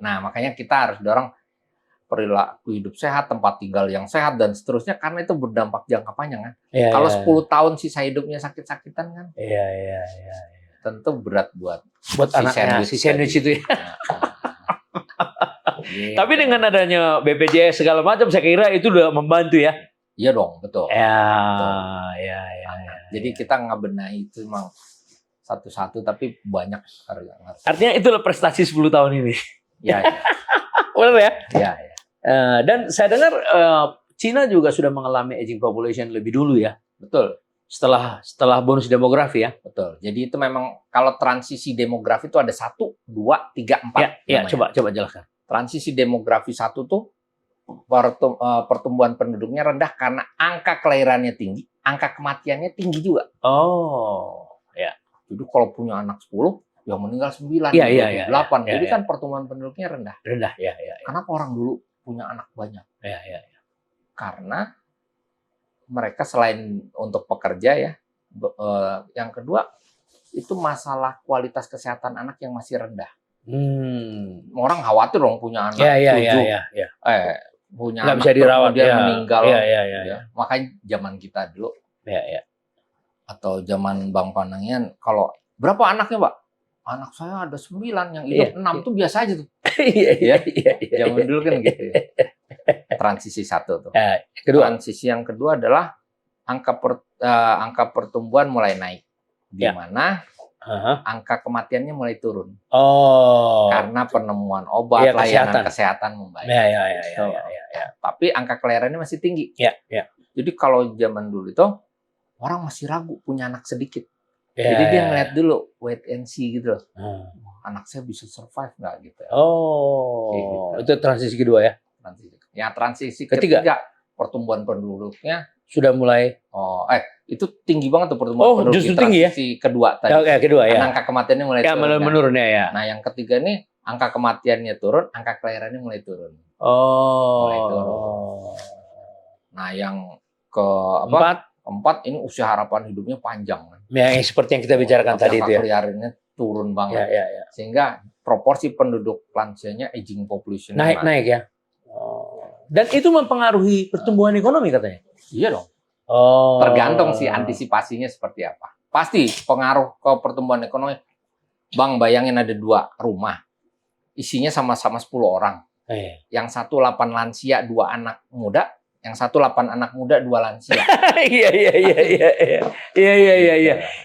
Nah, makanya kita harus dorong perilaku hidup sehat, tempat tinggal yang sehat, dan seterusnya, karena itu berdampak jangka panjang kan. Kalau 10 tahun sisa hidupnya sakit-sakitan kan, tentu berat buat
anaknya si sandwich itu ya. Tapi dengan adanya BPJS segala macam, saya kira itu udah membantu ya.
Iya dong, betul. Jadi kita ngebenahi itu memang satu-satu, tapi banyak harga.
Artinya itulah prestasi 10 tahun ini.
Iya.
Benar ya?
Iya.
Dan saya dengar Cina juga sudah mengalami aging population lebih dulu ya.
Betul.
Setelah bonus demografi ya.
Betul. Jadi itu memang kalau transisi demografi itu ada 1, 2, 3, 4.
Ya, coba jelaskan.
Transisi demografi 1 tuh pertumbuhan penduduknya rendah karena angka kelahirannya tinggi, angka kematiannya tinggi juga. Jadi kalau punya anak 10, yang meninggal 9, 8. Jadi kan pertumbuhan penduduknya rendah. Kenapa orang dulu punya anak banyak? Karena mereka selain untuk pekerja ya, yang kedua itu masalah kualitas kesehatan anak yang masih rendah.
Orang
khawatir dong punya anak
ya,
7,
ya.
Punya
Nggak
anak
bisa dirawat,
kemudian
ya.
meninggal.
Ya.
Makanya zaman kita dulu,
Ya.
atau zaman Bang Panangian, kalau berapa anaknya, Pak? Anak saya ada 9, yang hidup 6 tuh biasa aja tuh.
Iya.
Zaman dulu kan gitu ya. Transisi 1 tuh.
Kedua.
Transisi yang kedua adalah angka pertumbuhan mulai naik. Di mana angka kematiannya mulai turun. Karena penemuan obat, layanan kesehatan membaik.
Ya.
Tapi angka kelahirannya masih tinggi.
Ya.
Jadi kalau zaman dulu itu orang masih ragu punya anak sedikit. Jadi dia ngeliat dulu, wait and see gitu loh. Anak saya bisa survive nggak gitu.
Gitu. Itu transisi kedua ya?
Transisi ketiga pertumbuhan penduduknya
sudah mulai.
Itu tinggi banget tuh pertumbuhan penduduk.
Justru tinggi ya?
Transisi kedua tadi.
Kedua ya.
Angka kematiannya mulai turun.
Menurun ya.
Nah yang ketiga nih, angka kematiannya turun, angka kelahirannya mulai turun. Mulai turun. Nah yang keempat ini usia harapan hidupnya panjang.
Yang seperti yang kita bicarakan tadi itu ya.
Kelahirannya turun banget.
Ya.
Sehingga proporsi penduduk lansianya aging population
naik ya. Dan itu mempengaruhi pertumbuhan ekonomi katanya.
Iya dong. Tergantung sih antisipasinya seperti apa. Pasti pengaruh ke pertumbuhan ekonomi. Bang, bayangin ada 2 rumah. Isinya sama-sama 10 orang. Yang 1 8 lansia, 2 anak muda. Yang 1 8 anak muda, 2 lansia.
Iya.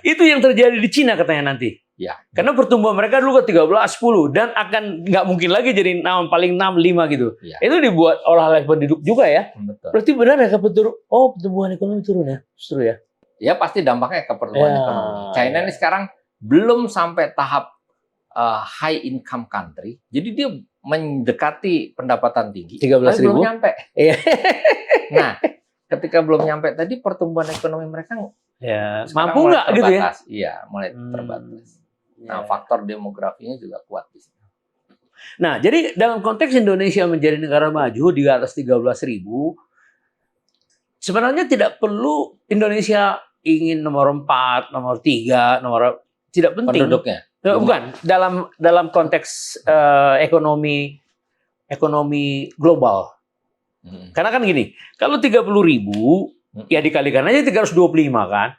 Itu yang terjadi di Cina katanya nanti.
Ya.
Karena pertumbuhan mereka dulu ke 13, 10 dan akan nggak mungkin lagi jadi paling 6, 5 gitu.
Ya.
Itu dibuat oleh penduduk juga ya.
Betul.
Berarti benar ya pertumbuhan ekonomi turun ya, justru ya.
Ya pasti dampaknya ke pertumbuhan ekonomi. China ini sekarang belum sampai tahap high income country. Jadi dia mendekati pendapatan tinggi.
13.000.
Belum nyampe.
Iya.
Nah, ketika belum nyampe tadi pertumbuhan ekonomi mereka
mampu nggak gitu ya?
Iya, mulai terbatas. Nah, faktor demografinya juga kuat di sini.
Nah, jadi dalam konteks Indonesia menjadi negara maju di atas 13.000, sebenarnya tidak perlu Indonesia ingin nomor 4, nomor 3, tidak penting.
Penduduknya.
Bukan, dalam konteks ekonomi global. Karena kan gini, kalau 30.000 ya dikalikan aja 325 kan.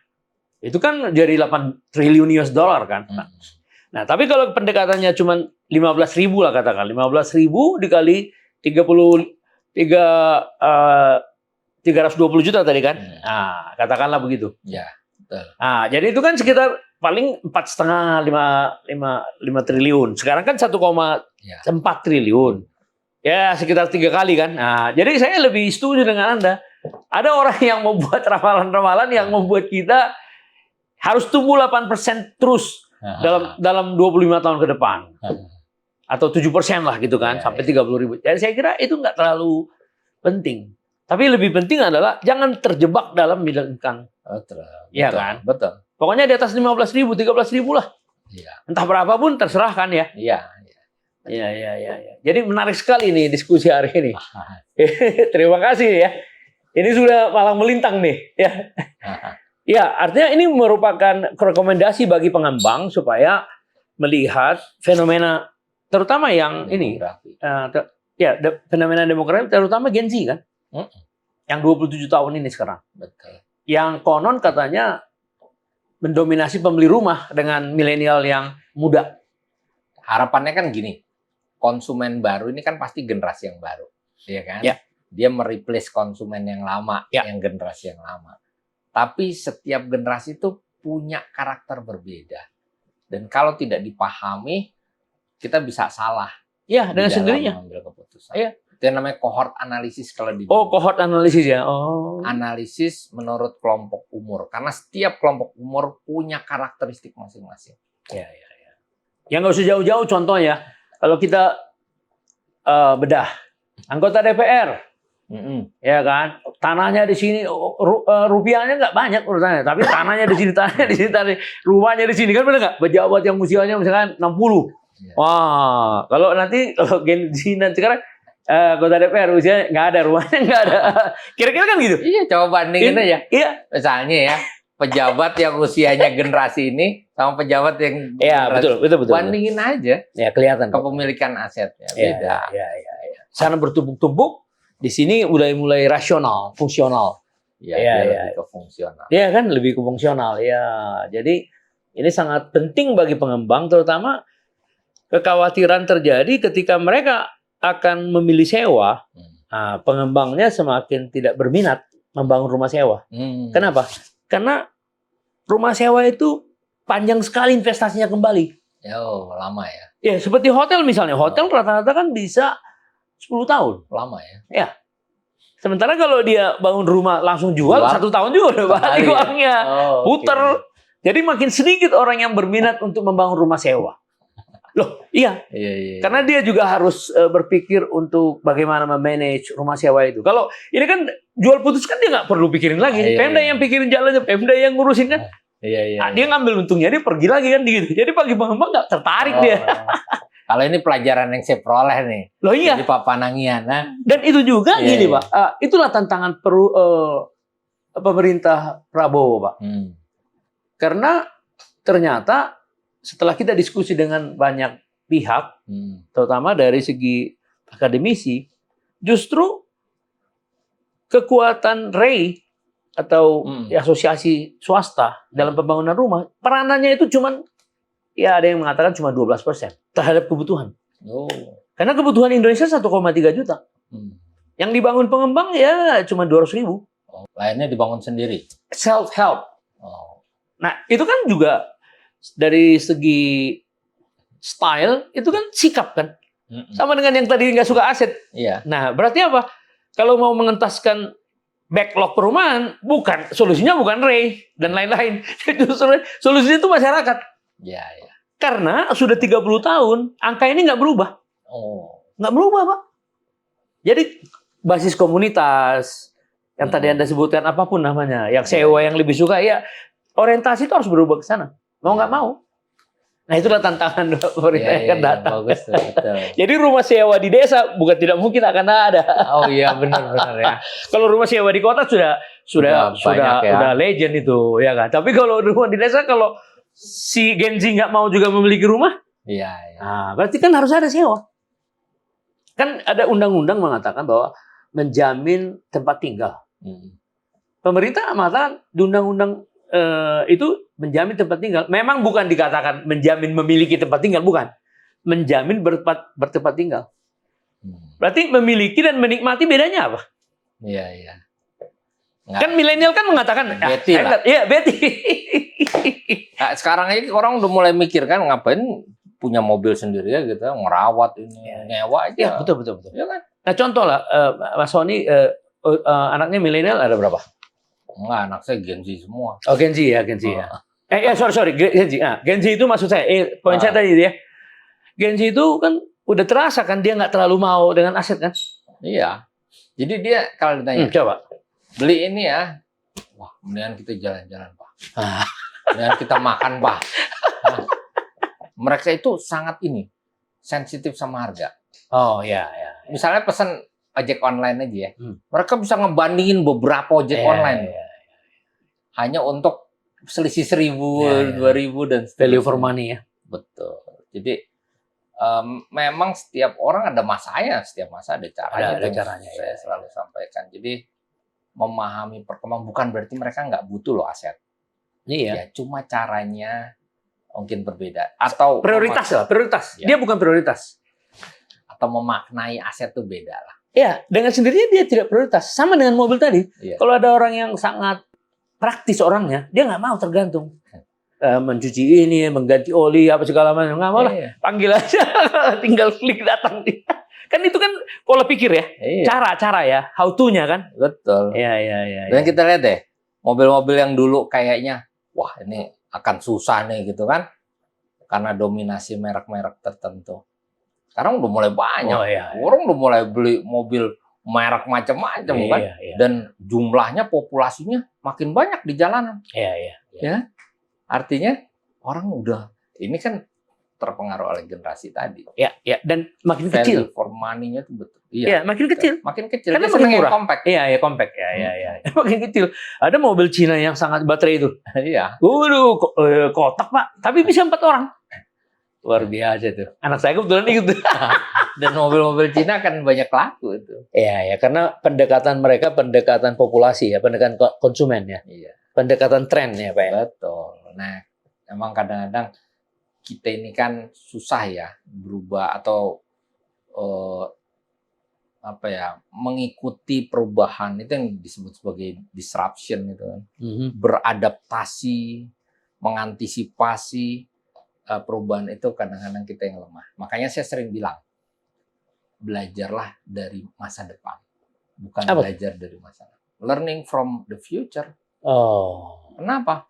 Itu kan jadi 8 triliun US dollar kan. Nah, tapi kalau pendekatannya cuma 15.000 lah katakan. 15.000 dikali 320 juta tadi kan. Nah, katakanlah begitu.
Ya, betul.
Nah, jadi itu kan sekitar paling 4,5 5 triliun. Sekarang kan 1,4 triliun. Ya, sekitar 3 kali kan. Nah, jadi saya lebih setuju dengan Anda. Ada orang yang membuat ramalan-ramalan yang membuat kita harus tumbuh 8% terus dalam 25 tahun ke depan. Atau 7% lah gitu kan, sampai 30.000. Jadi saya kira itu nggak terlalu penting. Tapi lebih penting adalah jangan terjebak dalam middle income. Iya kan?
Betul.
Pokoknya di atas 15.000, 13.000 lah.
Iya.
Entah berapapun terserah kan ya.
Iya.
Jadi menarik sekali nih diskusi hari ini. Terima kasih ya. Ini sudah malang melintang nih ya. Ya, artinya ini merupakan rekomendasi bagi pengembang supaya melihat fenomena terutama yang
demografi.
Fenomena demografi terutama Gen Z kan. Yang 27 tahun ini sekarang.
Betul.
Yang konon katanya mendominasi pembeli rumah dengan milenial yang muda.
Harapannya kan gini. Konsumen baru ini kan pasti generasi yang baru, ya kan?
Ya.
Dia mereplace konsumen yang lama, yang generasi yang lama. Tapi setiap generasi itu punya karakter berbeda. Dan kalau tidak dipahami, kita bisa salah.
Ya, dengan sendirinya.
Mengambil keputusan.
Iya.
Itu yang namanya cohort analisis kalau di
cohort analisis ya.
Analisis menurut kelompok umur. Karena setiap kelompok umur punya karakteristik masing-masing.
Ya. Ya nggak usah jauh-jauh contohnya. Kalau kita bedah anggota DPR, ya kan, tanahnya di sini, rupiahnya nggak banyak urusannya, tapi tanahnya di sini, rumahnya di sini kan benar nggak? Pejabat yang usianya misalkan 60, wah, kalau Gen Z nanti sekarang anggota DPR usianya nggak ada, rumahnya nggak ada, kira-kira kan gitu.
Iya, coba bandingin aja.
Iya.
Misalnya ya, pejabat yang usianya generasi ini sama pejabat yang
Ya, betul.
bandingin aja
Ya, kelihatan.
kepemilikan asetnya
Ya,
beda.
ya. Sana bertumpuk-tumpuk, di sini mulai rasional, fungsional.
Ya,
Iya,
dia
iya.
lebih ke fungsional.
Ya kan, lebih ke fungsional. Ya, jadi ini sangat penting bagi pengembang, terutama kekhawatiran terjadi ketika mereka akan memilih sewa. Nah, pengembangnya semakin tidak berminat membangun rumah sewa. Kenapa? Karena rumah sewa itu panjang sekali investasinya kembali.
Oh, lama ya.
Ya, seperti hotel misalnya. Hotel rata-rata kan bisa 10 tahun.
Lama ya.
Ya. Sementara kalau dia bangun rumah langsung jual, 1 tahun juga udah balik
ya?
uangnya. Puter.
Okay.
Jadi makin sedikit orang yang berminat untuk membangun rumah sewa. Loh, iya.
Iya.
Karena dia juga harus berpikir untuk bagaimana memanage rumah sewa itu. Kalau ini kan jual putus kan dia nggak perlu pikirin lagi. Pemda yang pikirin jalannya, Pemda yang ngurusin kan.
Iya.
Dia ngambil untungnya, dia pergi lagi kan gitu. Jadi bagi pengembang nggak tertarik dia.
Kalau ini pelajaran yang saya peroleh nih.
Loh iya.
Di Pak Panangian.
Dan itu juga gini Pak. Itulah tantangan pemerintah Prabowo Pak. Karena ternyata setelah kita diskusi dengan banyak pihak, terutama dari segi akademisi, justru kekuatan REI atau asosiasi swasta dalam pembangunan rumah, peranannya itu cuma, ya ada yang mengatakan cuma 12% terhadap kebutuhan. Karena kebutuhan Indonesia 1,3 juta. Yang dibangun pengembang ya cuma 200.000.
Lainnya dibangun sendiri.
Self-help. Nah, itu kan juga dari segi style, itu kan sikap kan. Sama dengan yang tadi nggak suka aset.
Iya.
Nah, berarti apa? Kalau mau mengentaskan backlog perumahan, solusinya bukan REI dan lain-lain. Solusinya itu masyarakat.
Iya.
Karena sudah 30 tahun, angka ini nggak berubah. Nggak berubah, Pak. Jadi basis komunitas, yang tadi Anda sebutkan apapun namanya, yang sewa yang lebih suka, ya orientasi itu harus berubah ke sana. Mau nggak mau. Nah, itulah tantangan pemerintah yang akan datang.
Bagus, betul.
Jadi rumah sewa di desa bukan tidak mungkin akan ada.
Oh iya, benar ya.
Kalau rumah sewa di kota sudah legend itu, ya kan. Tapi kalau rumah di desa, kalau si Gen Z nggak mau juga memiliki rumah, nah, berarti kan harus ada sewa. Kan ada undang-undang mengatakan bahwa menjamin tempat tinggal. Pemerintah mengatakan di undang-undang itu menjamin tempat tinggal. Memang bukan dikatakan menjamin memiliki tempat tinggal, bukan. Menjamin bertempat tinggal. Berarti memiliki dan menikmati bedanya apa?
Iya.
Kan milenial kan mengatakan
Betty lah.
Iya, Betty.
Nah, sekarang ini orang udah mulai mikir kan ngapain punya mobil sendiri ya gitu, ngerawat ini, nyewa aja.
Ya, betul.
Ya kan?
Nah, contoh lah, Mas Sony, anaknya milenial ada berapa?
Enggak, anak saya Gen Z semua.
Oh, Gen Z ya. Sorry, Gen Z. Gen Z itu maksud saya, poin saya tadi ya. Gen Z itu kan udah terasa kan dia nggak terlalu mau dengan aset kan?
Iya. Jadi dia kalau ditanya,
coba
beli ini ya, wah, mendingan kita jalan-jalan Pak. Mendingan kita makan Pak. Mereka itu sangat sensitif sama harga.
Oh ya.
Misalnya pesan ojek online aja ya, mereka bisa ngebandingin beberapa ojek online. Hanya untuk selisih 1.000, 2.000 dan
value for money ya.
Betul. Jadi memang setiap orang ada masanya, setiap masa ada caranya.
Ada caranya.
Saya selalu sampaikan. Jadi memahami perkembangan bukan berarti mereka nggak butuh loh aset.
Iya.
Ya, cuma caranya mungkin berbeda. Atau
prioritas. Ya. Dia bukan prioritas.
Atau memaknai aset itu beda lah.
Ya, dengan sendirinya dia tidak prioritas. Sama dengan mobil tadi.
Iya.
Kalau ada orang yang sangat praktis orangnya, dia nggak mau tergantung. Mencuci ini, mengganti oli, apa segala macam. Nggak mau lah. Panggil aja, tinggal klik datang. Kan itu kan pola pikir ya. Cara ya, how to-nya kan.
Betul.
Iya.
Dan kita lihat deh, mobil-mobil yang dulu kayaknya, wah ini akan susah nih gitu kan. Karena dominasi merek-merek tertentu. Sekarang udah mulai banyak. Orang udah mulai beli mobil merek macam-macam kan. Dan jumlahnya, populasinya makin banyak di jalanan.
Iya.
Ya. Artinya orang udah, ini kan terpengaruh oleh generasi tadi.
Ya. Dan makin kecil.
Value for money-nya itu betul.
Iya, makin kecil.
Makin kecil.
Karena
Dia
makin
senang yang
murah.
compact.
Iya, ya compact ya, makin kecil. Ada mobil Cina yang sangat baterai itu.
Iya.
Waduh, kotak Pak, tapi bisa 4 orang. Luar biasa itu. Anak saya kebetulan ikut.
Dan mobil-mobil Cina kan banyak laku itu.
Iya, ya, karena pendekatan mereka pendekatan populasi ya, pendekatan konsumen ya,
Iya.
pendekatan tren ya Pak.
Betul. Nah, emang kadang-kadang kita ini kan susah ya berubah atau mengikuti perubahan, itu yang disebut sebagai disruption itu kan. Beradaptasi, mengantisipasi perubahan itu kadang-kadang kita yang lemah. Makanya saya sering bilang, belajarlah dari masa depan, bukan belajar dari masa lalu. Learning from the future. Kenapa?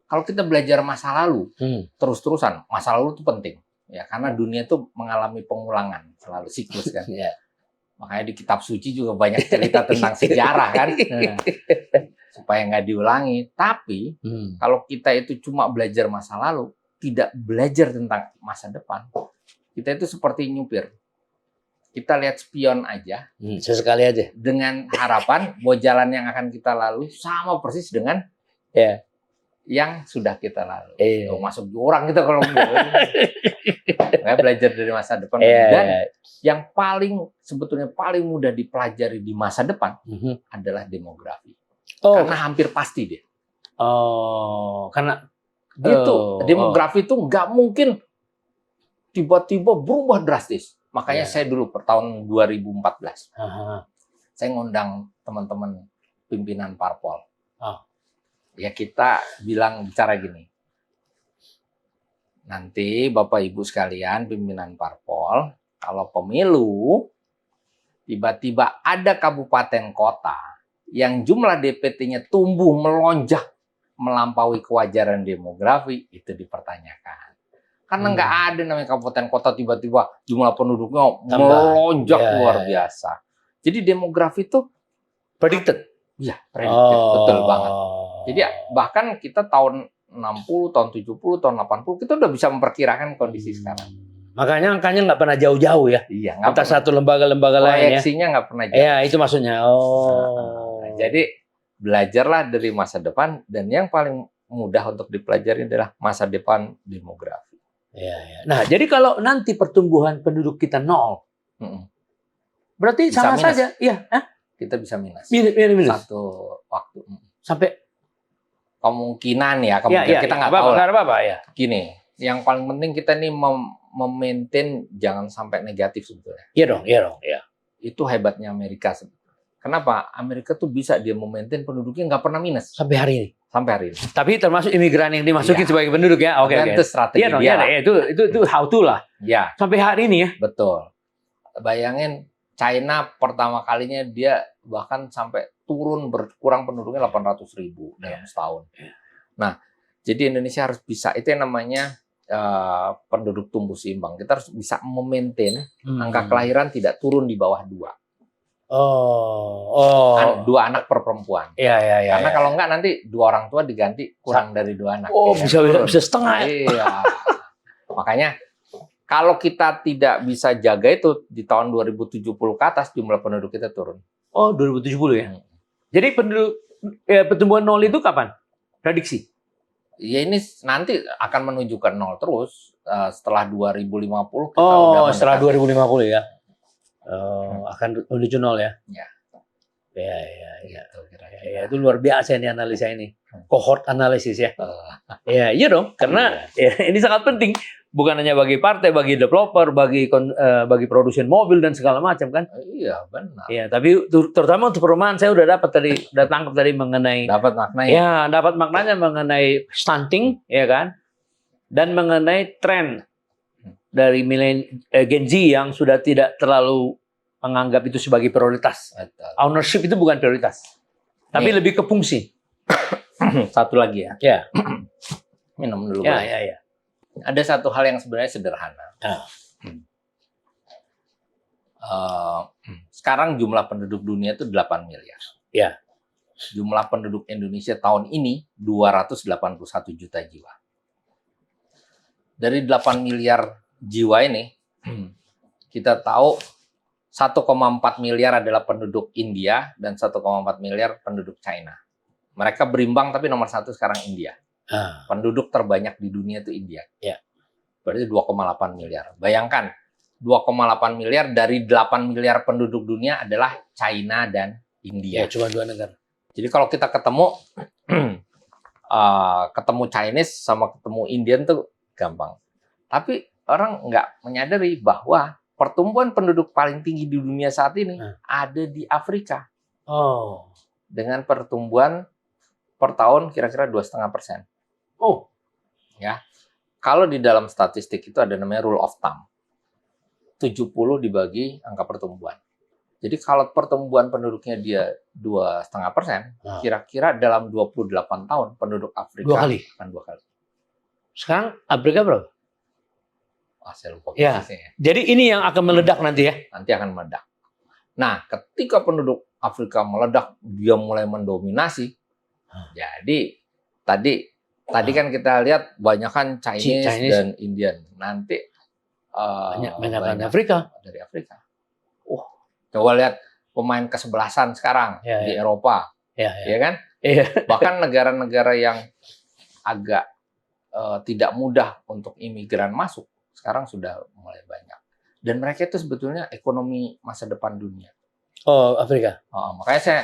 Kalau kita belajar masa lalu terus-terusan, masa lalu itu penting ya, karena dunia itu mengalami pengulangan selalu, siklus kan. Makanya di kitab suci juga banyak cerita tentang sejarah kan, supaya nggak diulangi. Tapi kalau kita itu cuma belajar masa lalu, tidak belajar tentang masa depan, kita itu seperti nyupir. Kita lihat spion aja,
sesekali aja,
dengan harapan bahwa jalan yang akan kita lalui sama persis dengan yang sudah kita lalui. Masuk jurang kita kalau nggak belajar dari masa depan. Dan yang sebetulnya paling mudah dipelajari di masa depan adalah demografi. Karena hampir pasti dia.
Karena
demografi itu nggak mungkin tiba-tiba berubah drastis. Makanya saya dulu tahun 2014, saya ngundang teman-teman pimpinan parpol. Ya kita bicara gini, nanti Bapak Ibu sekalian pimpinan parpol, kalau pemilu tiba-tiba ada kabupaten kota yang jumlah DPT-nya tumbuh melonjak melampaui kewajaran demografi, itu dipertanyakan. Karena nggak ada namanya kabupaten kota tiba-tiba jumlah penduduknya melonjak luar biasa. Jadi demografi itu
predicted.
Iya, predicted, betul banget. Jadi bahkan kita tahun 60, tahun 70, tahun 80 kita udah bisa memperkirakan kondisi sekarang.
Makanya angkanya nggak pernah jauh-jauh ya.
Iya,
entah satu lembaga-lembaga lain ya.
Proyeksinya nggak pernah jauh.
Iya, itu maksudnya.
Jadi belajarlah dari masa depan, dan yang paling mudah untuk dipelajari adalah masa depan demografi.
Nah, jadi kalau nanti pertumbuhan penduduk kita 0, berarti
bisa
sama
minus.
saja. Iya,
kita bisa minus.
Minus.
Satu waktu.
Sampai
kemungkinan kita nggak tahu.
Nggak apa-apa ya.
Gini, yang paling penting kita nih memaintain jangan sampai negatif sebetulnya.
Iya dong.
Itu hebatnya Amerika sebetulnya. Kenapa? Amerika tuh bisa dia memaintain penduduknya nggak pernah minus
sampai hari ini. Tapi termasuk imigran yang dimasukin sebagai penduduk ya. Oke.
Itu strategi dia.
Itu how to lah.
Ya.
Sampai hari ini ya.
Betul. Bayangin China pertama kalinya dia bahkan sampai turun berkurang penduduknya 800.000 dalam setahun. Nah, jadi Indonesia harus bisa, itu yang namanya penduduk tumbuh seimbang. Kita harus bisa memaintain angka kelahiran tidak turun di bawah 2. Dua anak per perempuan.
Iya.
Karena kalau enggak nanti 2 orang tua diganti kurang dari 2 anak.
Bisa setengah ya.
Iya. Makanya kalau kita tidak bisa jaga itu di tahun 2070 ke atas jumlah penduduk kita turun.
2070 ya. Jadi pertumbuhan 0 itu kapan? Prediksi?
Ya ini nanti akan menuju ke 0 terus setelah 2050 kita udah
setelah 2050 ya. Akan menuju 0 ya. Ya. Itu luar biasa ini analisa ini. Cohort analisis ya. Iya dong, karena ini sangat penting. Bukan hanya bagi partai, bagi developer, bagi produsen mobil dan segala macam kan?
Iya, benar.
Iya, tapi terutama untuk perumahan saya udah tangkap tadi mengenai
dapat maknanya.
Ya, dapat maknanya mengenai stunting, ya kan? Dan mengenai tren dari Gen Z yang sudah tidak terlalu menganggap itu sebagai prioritas.
Betul.
Ownership itu bukan prioritas, tapi lebih ke fungsi.
Satu lagi ya.
Ya.
Minum dulu.
Ya.
Ada satu hal yang sebenarnya sederhana. Sekarang jumlah penduduk dunia itu 8 miliar.
Ya.
Jumlah penduduk Indonesia tahun ini 281 juta jiwa. Dari 8 miliar jiwa ini, kita tahu 1,4 miliar adalah penduduk India dan 1,4 miliar penduduk China. Mereka berimbang tapi nomor satu sekarang India. Penduduk terbanyak di dunia itu India.
Ya.
Berarti 2,8 miliar. Bayangkan 2,8 miliar dari 8 miliar penduduk dunia adalah China dan India.
Ya, cuma 2 negara.
Jadi kalau kita ketemu ketemu Chinese sama ketemu Indian tuh gampang. Tapi orang nggak menyadari bahwa pertumbuhan penduduk paling tinggi di dunia saat ini ada di Afrika.
Oh.
Dengan pertumbuhan per tahun kira-kira 2,5%.
Oh.
Ya. Kalau di dalam statistik itu ada namanya rule of thumb. 70 dibagi angka pertumbuhan. Jadi kalau pertumbuhan penduduknya dia 2,5%, kira-kira dalam 28 tahun penduduk Afrika akan 2 kali.
Sekarang Afrika berapa?
Saya lupa
ya. Jadi ini yang akan meledak nanti ya?
Nanti akan meledak. Nah, ketika penduduk Afrika meledak, dia mulai mendominasi. Jadi tadi kan kita lihat banyak kan Chinese dan Indian. Nanti
banyak Afrika.
Dari Afrika. Coba lihat pemain kesebelasan sekarang di Eropa. Ya kan? Bahkan negara-negara yang agak tidak mudah untuk imigran masuk, sekarang sudah mulai banyak. Dan mereka itu sebetulnya ekonomi masa depan dunia.
Oh, Afrika.
Makanya saya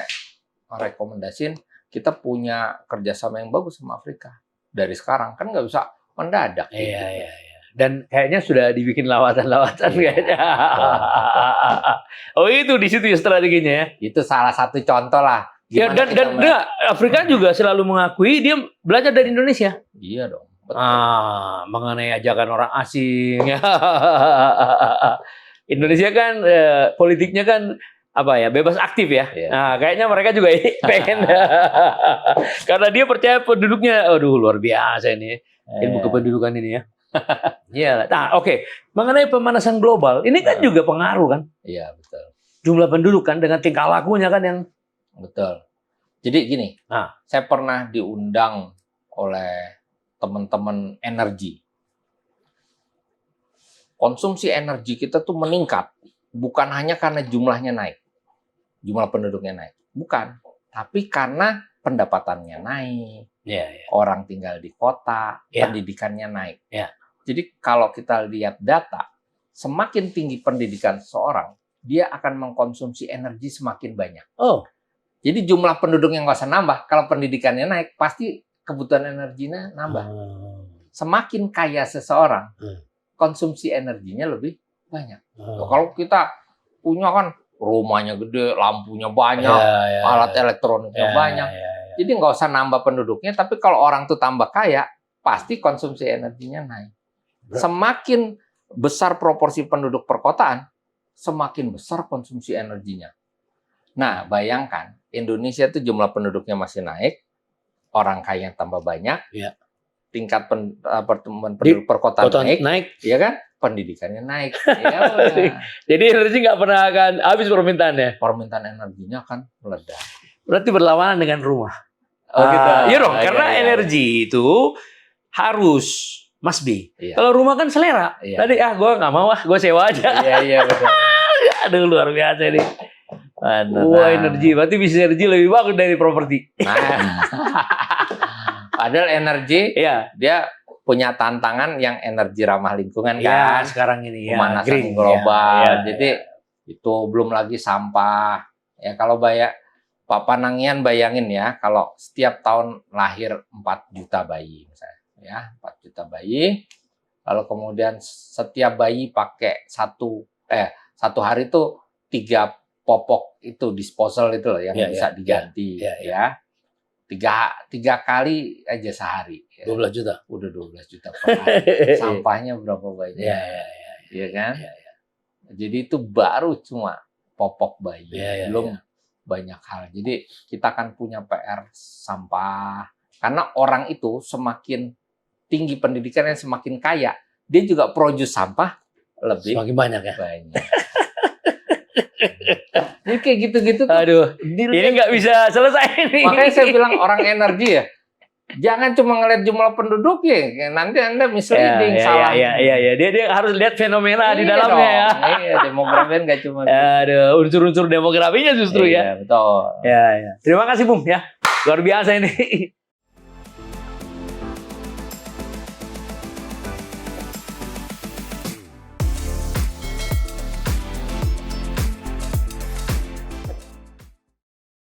merekomendasiin kita punya kerjasama yang bagus sama Afrika. Dari sekarang, kan nggak bisa mendadak.
Iya. Dan kayaknya sudah dibikin lawatan-lawatan kayaknya. Oh, itu di situ ya strateginya ya? Itu
salah satu contoh lah.
Ya, dan Afrika juga selalu mengakui dia belajar dari Indonesia.
Iya dong. Betul.
Mengenai ajakan orang asing. Indonesia kan politiknya kan bebas aktif ya. Nah, kayaknya mereka juga pengen karena dia percaya penduduknya, luar biasa ini ilmu kependudukan ini ya. Iya. Nah, oke. Mengenai pemanasan global, ini kan juga pengaruh kan?
Iya, betul.
Jumlah penduduk kan dengan tingkah lakunya kan yang
betul. Jadi gini, saya pernah diundang oleh teman-teman energi. Konsumsi energi kita tuh meningkat, bukan hanya karena jumlahnya naik, jumlah penduduknya naik, bukan, tapi karena pendapatannya naik, orang tinggal di kota, pendidikannya naik. Jadi kalau kita lihat data, semakin tinggi pendidikan seseorang, dia akan mengkonsumsi energi semakin banyak. Jadi jumlah penduduk yang nggak usah nambah, kalau pendidikannya naik, pasti kebutuhan energinya nambah. Semakin kaya seseorang, konsumsi energinya lebih banyak. Kalau kita punya kan rumahnya gede, lampunya banyak, alat elektroniknya banyak. Jadi nggak usah nambah penduduknya, tapi kalau orang tuh tambah kaya, pasti konsumsi energinya naik. Semakin besar proporsi penduduk perkotaan, semakin besar konsumsi energinya. Nah, bayangkan, Indonesia itu jumlah penduduknya masih naik, orang kaya yang tambah banyak, tingkat pertumbuhan penduduk perkotaan naik, ya kan? Pendidikannya naik.
Jadi energi nggak pernah akan habis permintaannya.
Permintaan energinya akan meledak.
Berarti berlawanan dengan rumah. Gitu. Iya dong, karena energi itu harus must be. Kalau rumah kan selera. Tadi gue nggak mau gue sewa aja.
Iya betul.
Aduh, luar biasa ini. Energi, berarti bisnis energi lebih bagus dari properti.
Padahal energi, dia punya tantangan yang energi ramah lingkungan kan.
Sekarang ini
pemanasan global. Jadi itu belum lagi sampah. Ya kalau Pak Panangian bayangin ya, kalau setiap tahun lahir 4 juta bayi misalnya, 4 juta bayi. Lalu kemudian setiap bayi pakai satu hari itu 3 popok itu disposal itu loh yang bisa diganti ya. Tiga kali aja sehari.
12 juta.
Udah 12 juta per hari. Sampahnya berapa banyak? Iya kan? Jadi itu baru cuma popok bayi, belum banyak hal. Jadi kita akan punya PR sampah. Karena orang itu semakin tinggi pendidikannya, semakin kaya, dia juga produce sampah lebih
semakin banyak ya.
Jadi kayak gitu-gitu tuh.
Aduh, ini nggak bisa selesai nih.
Makanya saya bilang orang energi ya, Jangan cuma ngelihat jumlah penduduk ya, nanti Anda misleading, salah.
Iya. Dia harus lihat fenomena di dalamnya
dong.
ya.
Iya, demografi nggak cuma.
Ada unsur-unsur demografinya justru ya.
Betul.
Ya. Terima kasih Bung ya. Luar biasa ini.